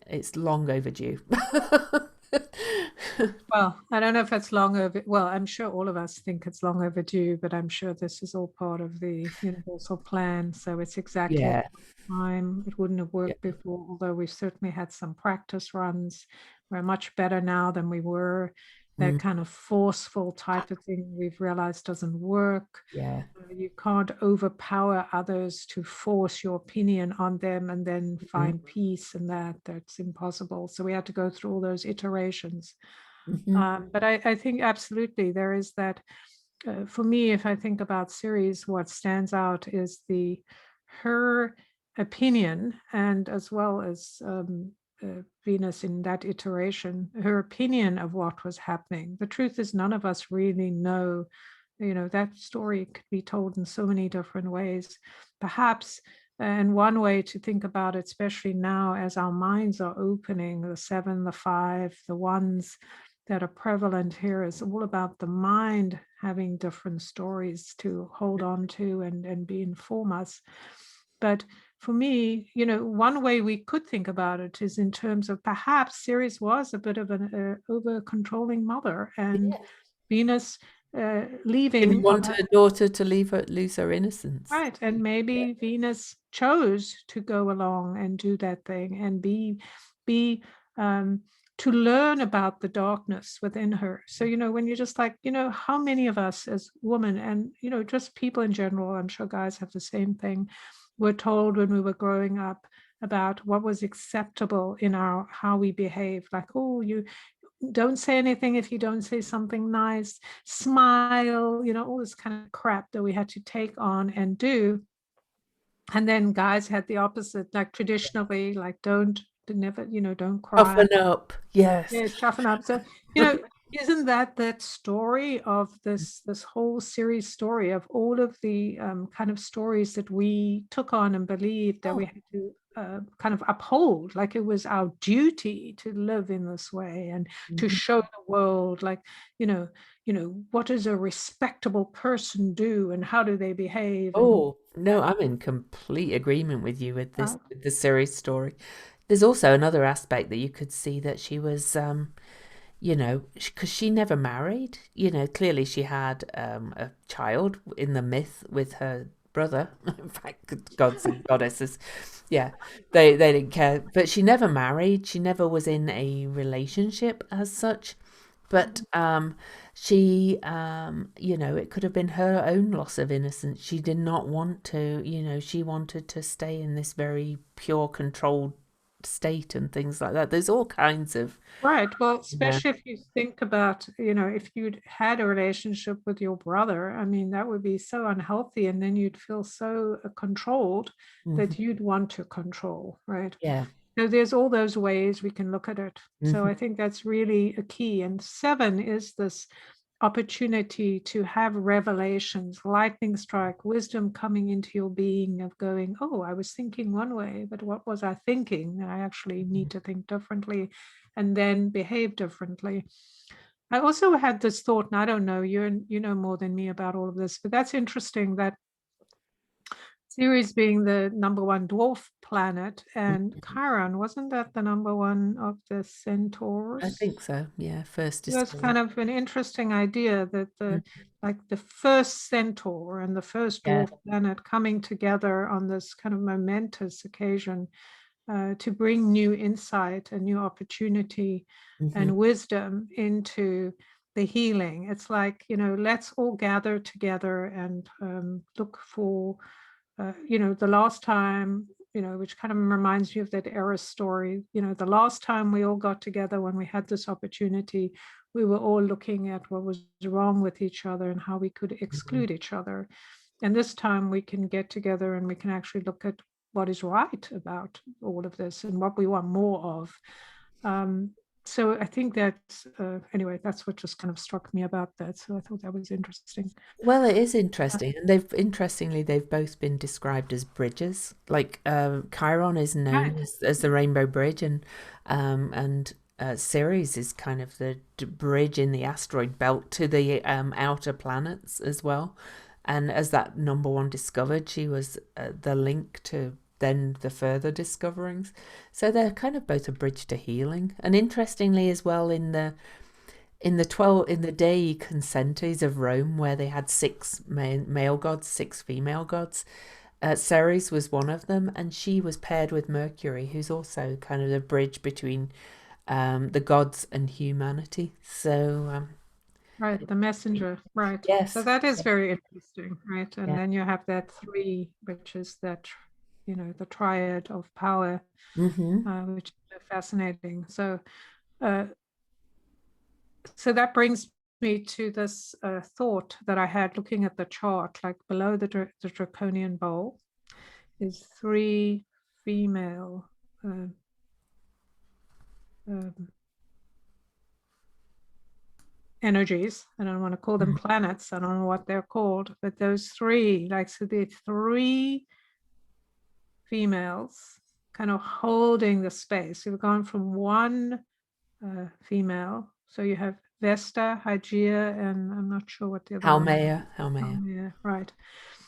It's long overdue. Well, I don't know if it's long over. Well, I'm sure all of us think it's long overdue, but I'm sure this is all part of the universal plan. So it's exactly Yeah. time. It wouldn't have worked before, although we've certainly had some practice runs. We're much better now than we were that kind of forceful type of thing we've realized doesn't work. Yeah. You can't overpower others to force your opinion on them and then Mhm. find peace in that. That's impossible. So we had to go through all those iterations. Mhm. But I think absolutely there is that. For me, if I think about Ceres, what stands out is her opinion, and as well as Venus in that iteration, her opinion of what was happening. The truth is, none of us really know. That story could be told in so many different ways. Perhaps, and one way to think about it, especially now as our minds are opening, the 7, the 5, the ones that are prevalent here, is all about the mind having different stories to hold on to and be inform us. But for me, one way we could think about it is in terms of perhaps Ceres was a bit of an over controlling mother, and Yeah. Venus Didn't leaving on want her. her daughter to lose her innocence. Right. And Yeah. maybe Venus chose to go along and do that thing and be um to learn about the darkness within her. So, when you're just like, how many of us as women and, just people in general, I'm sure guys have the same thing, were told when we were growing up about what was acceptable in our how we behave. Like, oh, you don't say anything if you don't say something nice, smile, all this kind of crap that we had to take on and do. And then guys had the opposite, like traditionally, like never, don't cry. Toughen up. Yes. Yeah, toughen up. So, you know, isn't that story of this whole series story of all of the kind of stories that we took on and believed that we Oh. had to kind of uphold, like it was our duty to live in this way and to Mhm. show the world, like, what does a respectable person do and how do they behave and Oh, no, I'm in complete agreement with you with uh, with the series story. There's also another aspect that you could see that she was, because she never married. Clearly she had a child in the myth with her brother. In fact, gods and goddesses, yeah, they didn't care. But she never married. She never was in a relationship as such. But she, it could have been her own loss of innocence. She did not want to, she wanted to stay in this very pure, controlled state and things like that. There's all kinds of, right. Well, yeah. especially if you think about, if you'd had a relationship with your brother, I mean, that would be so unhealthy. And then you'd feel so controlled Mhm. that you'd want to control, right? Yeah. So there's all those ways we can look at it. So Mhm. I think that's really a key. And 7 is this opportunity to have revelations, lightning strike, wisdom coming into your being of going, oh, I was thinking one way, but what was I thinking? I actually need to think differently and then behave differently. I also had this thought, and I don't know, you know more than me about all of this, but that's interesting that Ceres being the number one dwarf planet, and Mhm. Chiron, wasn't that the number one of the I centaurs? think so. Yeah. First That's discovered. kind of an interesting idea that Mhm. the first centaur and the first Yeah. dwarf planet coming together on this kind of momentous occasion to bring new insight and new opportunity Mhm. and wisdom into the healing. It's like, let's all gather together and look for, the last time, which kind of reminds me of that Eris story. The last time we all got together when we had this opportunity, we were all looking at what was wrong with each other and how we could Mhm. exclude each other. And this time we can get together and we can actually look at what is right about all of this and what we want more of. Um, so I think that's anyway, that's what just kind of struck me about that. So I thought that was interesting. Well, it is Uh, interesting, and they've both been described as bridges. Like Chiron is known right. as the Rainbow Bridge, and Ceres is kind of the bridge in the asteroid belt to the outer planets as well. And as that number one discovered, she was the link to then the further discoverings. So they're kind of both a bridge to healing. And interestingly, as well, in the Dei centers of Rome, where they had six male gods, six female gods, Ceres was one of them, and she was paired with Mercury, who's also kind of the bridge between the gods and humanity. So Right, the messenger, right. So yes, that is very interesting, right? And yeah. then you have that three, which is that, the triad of power, Mm-hmm. which is fascinating. Uh, so that brings me to this thought that I had looking at the chart, like below the draconian bowl is three female um, um, energies. I don't want to call them planets. I don't know what they're called, but those three, like, so the three females kind of holding the space. You've gone from one female. So you have Vesta, Hygeia, and I'm not sure what the other one is. Haumea, Haumea. Yeah, right.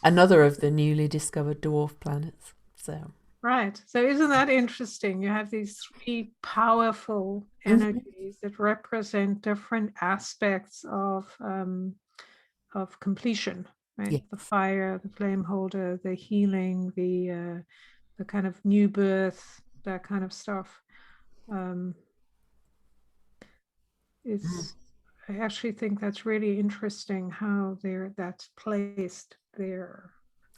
Another of the newly discovered dwarf planets. So Right. So isn't that interesting? You have these three powerful mhm. energies that represent different aspects of completion, right? Yes, The fire, the flame holder, the healing, the kind of new birth, that kind of stuff. Um, mm. it's I actually think that's really interesting how that's placed there.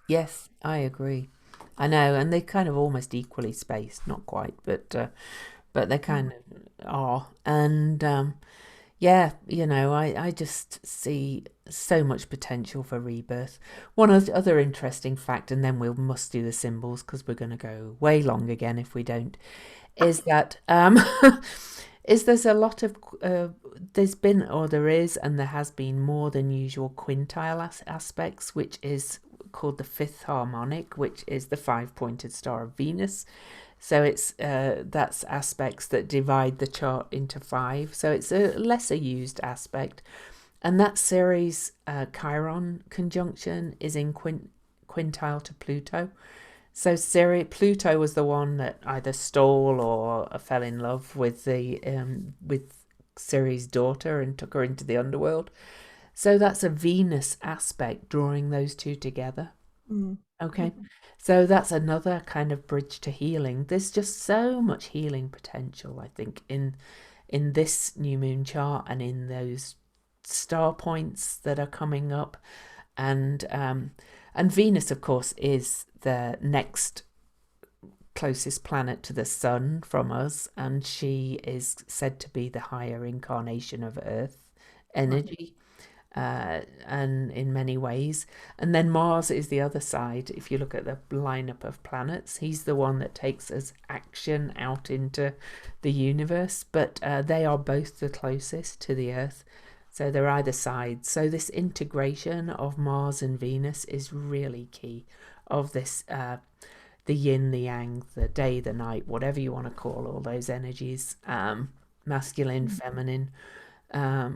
Yes, I agree. I know, and they're kind of almost equally spaced, not quite, but they kind of are. And yeah, I just see so much potential for rebirth. One other interesting fact, and then we must do the symbols because we're going to go way long again if we don't, is that is there's a lot of there's been, or there is, and there has been more than usual quintile aspects, which is called the fifth harmonic, which is the five-pointed star of Venus. So it's that's aspects that divide the chart into five. So it's a lesser used aspect, and that Ceres Chiron conjunction is in quintile to Pluto. So Pluto was the one that either stole or fell in love with Ceres' daughter and took her into the underworld. So that's a Venus aspect drawing those two together. Mm. Okay. So that's another kind of bridge to healing. There's just so much healing potential, I think, in this new moon chart and in those star points that are coming up. And Venus, of course, is the next closest planet to the sun from us, and she is said to be the higher incarnation of Earth Right. energy, and in many ways. And then Mars is the other side. If you look at the lineup of planets, he's the one that takes us action out into the universe, but they are both the closest to the Earth. So they're either side. So this integration of Mars and Venus is really key of this the yin, the yang, the day, the night, whatever you want to call all those energies, masculine, feminine.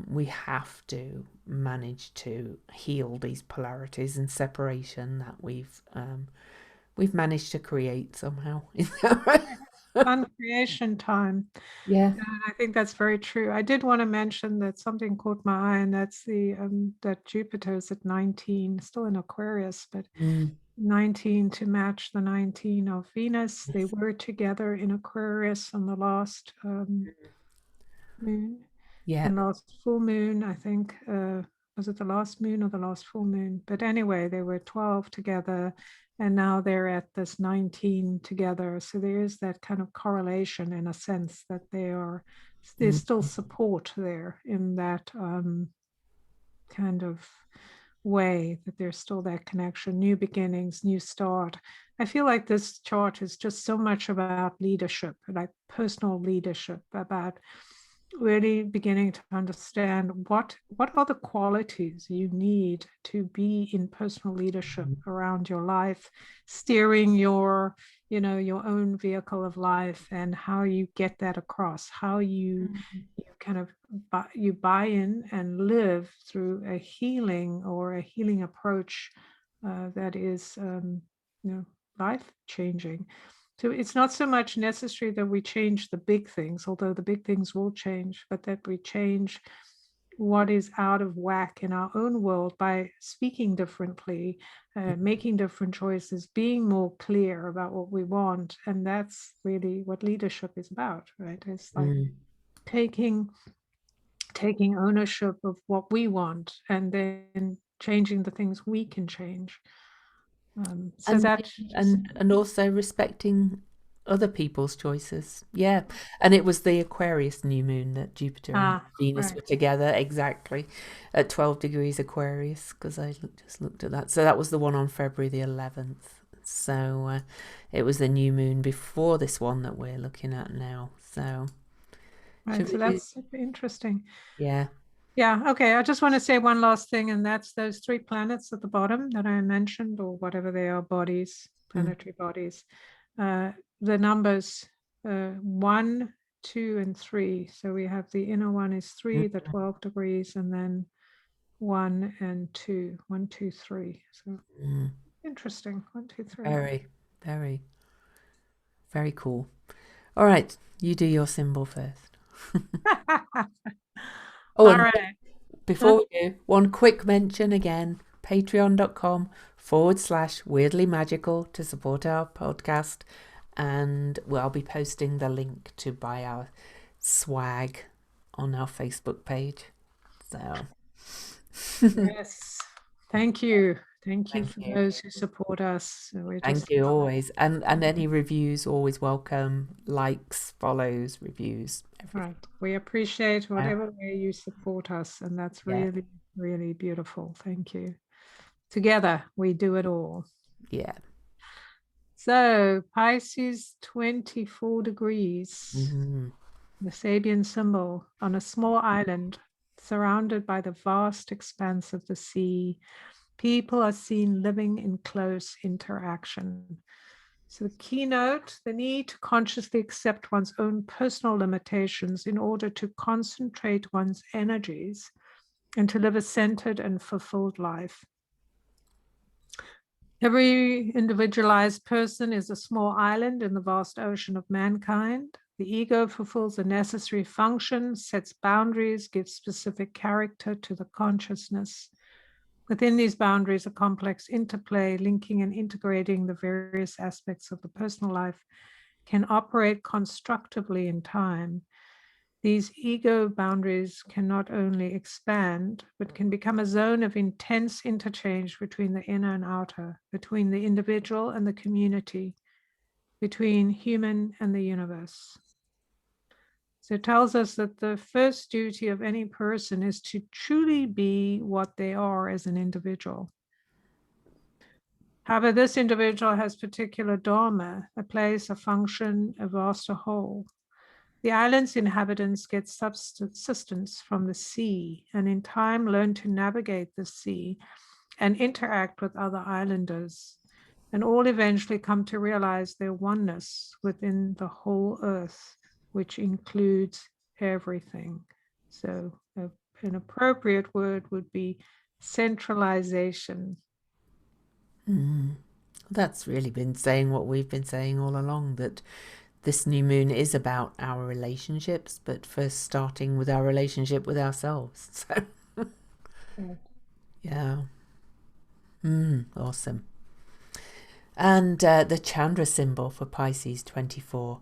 We have to manage to heal these polarities and separation that we've managed to create somehow. Fun creation time. Yeah. And I think that's very true. I did want to mention that something caught my eye, and that's that Jupiter is at 19, still in Aquarius, but Mm. 19 to match the 19 of Venus. They Yes. were together in Aquarius on the last moon, Yeah. and last full moon, I think. Was it the last moon or the last full moon? But anyway, they were 12 together, and now they're at this 19 together. So there is that kind of correlation in a sense that there's Mm. still support there in that kind of way, that there's still that connection, new beginnings, new start. I feel like this chart is just so much about leadership, like personal leadership, about really beginning to understand what are the qualities you need to be in personal leadership around your life, steering your own vehicle of life, and how you get that across, how you kind of you buy in and live through a healing or a healing approach that is life changing. So it's not so much necessary that we change the big things, although the big things will change, but that we change what is out of whack in our own world by speaking differently, making different choices, being more clear about what we want. And that's really what leadership is about, right? It's like Mm. taking ownership of what we want and then changing the things we can change. So And that just, and also respecting other people's choices. Yeah. And it was the Aquarius new moon that Jupiter and Venus were right. together exactly at 12 degrees Aquarius, because just looked at that. So that was the one on February the 11th. So it was the new moon before this one that we're looking at now. So Right. should So we do? that's super interesting. Yeah. Yeah. Okay. I just want to say one last thing, and that's those 3 planets at the bottom that I mentioned, or whatever they are, bodies, planetary bodies. The numbers 1, 2, and 3. So we have the inner one is 3, the 12 degrees, and then 1 and 2. 1, 2, 3. So Mm. interesting. 1, 2, 3. Very, very, very cool. All right, you do your symbol first. Oh, All and right. before we do, one quick mention again, patreon.com/weirdly magical to support our podcast. And I'll be posting the link to buy our swag on our Facebook page. So Yes. Thank you. Thank you thank for you. those who support us. We're Thank just you always. And any reviews always welcome. Likes, follows, reviews, everything. right. We appreciate Yeah. whatever way you support us, and that's Yeah. really, really beautiful. Thank you. Together, we do it all. Yeah. So, Pisces 24 degrees, Hmm. the Sabian symbol on a small island surrounded by the vast expanse of the sea. People are seen living in close interaction. So, the keynote, the need to consciously accept one's own personal limitations in order to concentrate one's energies and to live a centered and fulfilled life. Every individualized person is a small island in the vast ocean of mankind. The ego fulfills a necessary function, sets boundaries, gives specific character to the consciousness. Within these boundaries, a complex interplay linking and integrating the various aspects of the personal life can operate constructively in time. These ego boundaries can not only expand, but can become a zone of intense interchange between the inner and outer, between the individual and the community, between human and the universe. So it tells us that the first duty of any person is to truly be what they are as an individual. However, this individual has particular dharma, a place, a function, a vaster whole. The island's inhabitants get subsistence from the sea, and in time learn to navigate the sea and interact with other islanders, and all eventually come to realize their oneness within the whole earth, which includes everything. So an appropriate word would be centralization. That's really been saying what we've been saying all along, that this new moon is about our relationships, but first starting with our relationship with ourselves. So, yeah. Awesome. And the Chandra symbol for Pisces 24,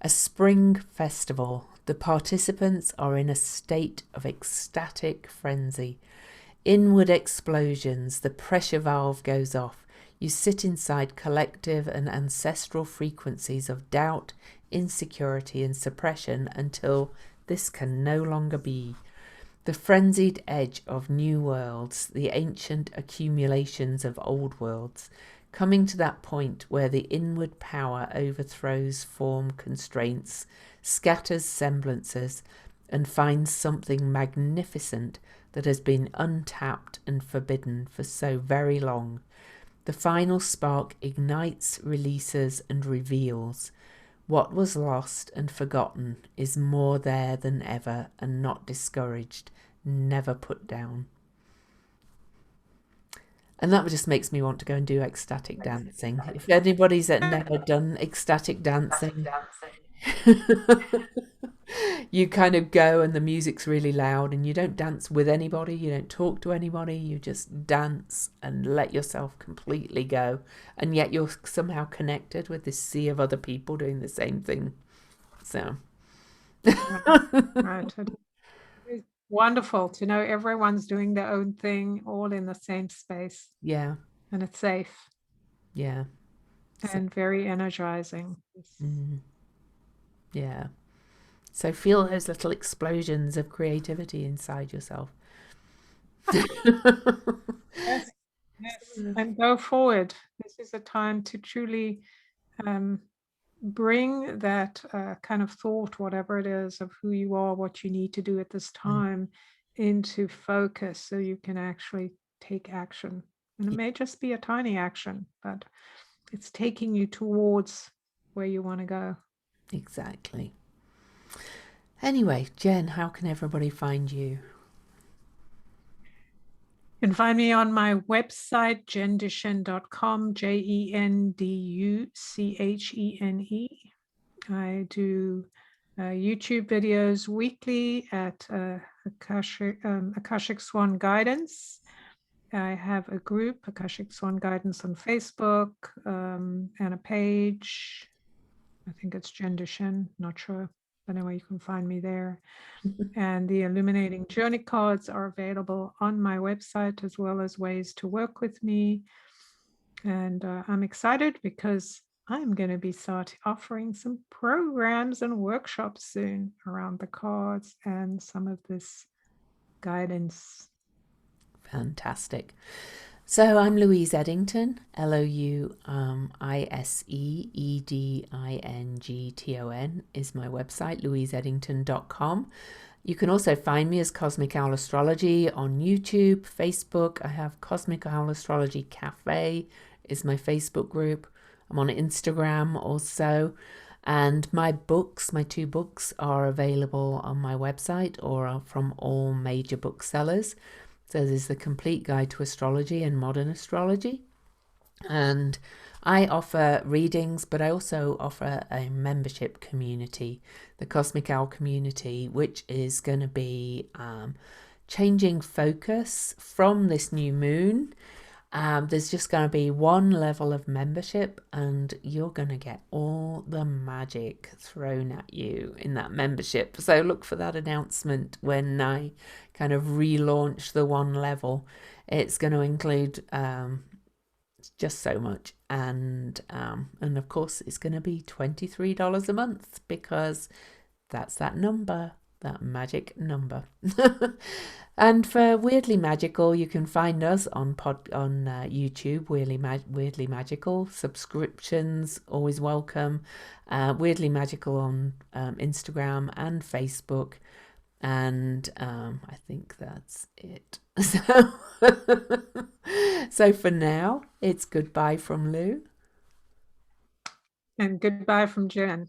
a spring festival. The participants are in a state of ecstatic frenzy. Inward explosions, the pressure valve goes off. You sit inside collective and ancestral frequencies of doubt, insecurity, and suppression until this can no longer be. The frenzied edge of new worlds, the ancient accumulations of old worlds, coming to that point where the inward power overthrows form constraints, scatters semblances, and finds something magnificent that has been untapped and forbidden for so very long. The final spark ignites, releases, and reveals. What was lost and forgotten is more there than ever, and not discouraged, never put down. And that just makes me want to go and do ecstatic dancing. If anybody's never done ecstatic dancing, you kind of go and the music's really loud and you don't dance with anybody, you don't talk to anybody, you just dance and let yourself completely go. And yet you're somehow connected with this sea of other people doing the same thing. So, Right. Right. It's wonderful to know everyone's doing their own thing, all in the same space, Yeah, and it's safe yeah. So, and very energizing. mm, yeah. So feel those little explosions of creativity inside yourself. Yes, yes, and go forward. This is a time to truly um, bring that kind of thought, whatever it is, of who you are, what you need to do at this Mm. time, into focus so you can actually take action. And it may just be a tiny action, but it's taking you towards where you want to go. Exactly. Anyway, Jen, how can everybody find you? You can find me on my website, jenduchenne.com, JENDUCHENE. I do YouTube videos weekly at Akashic Swan Guidance. I have a group, Akashic Swan Guidance, on Facebook, and a page. I think it's Jen Duchenne, not sure. But anyway, you can find me there. And the illuminating journey cards are available on my website, as well as ways to work with me. And I'm excited because I'm going to be offering some programs and workshops soon around the cards and some of this guidance. Fantastic. So I'm Louise Eddington, LouiseEdington is my website, louiseeddington.com. You can also find me as Cosmic Owl Astrology on YouTube, Facebook. I have Cosmic Owl Astrology Cafe is my Facebook group. I'm on Instagram also. And my books, my 2 books, are available on my website or are from all major booksellers. So there's the Complete Guide to Astrology and Modern Astrology. And I offer readings, but I also offer a membership community, the Cosmic Owl community, which is going to be changing focus from this new moon. There's just going to be one level of membership, and you're going to get all the magic thrown at you in that membership. So look for that announcement when I kind of relaunch the one level. It's going to include just so much, and of course it's going to be $23 a month because that's that number, that magic number. And for Weirdly Magical, you can find us on YouTube. Weirdly Magical subscriptions always welcome. Weirdly Magical on Instagram and Facebook, and I think that's it. So for now, it's goodbye from Lou. And goodbye from Jen.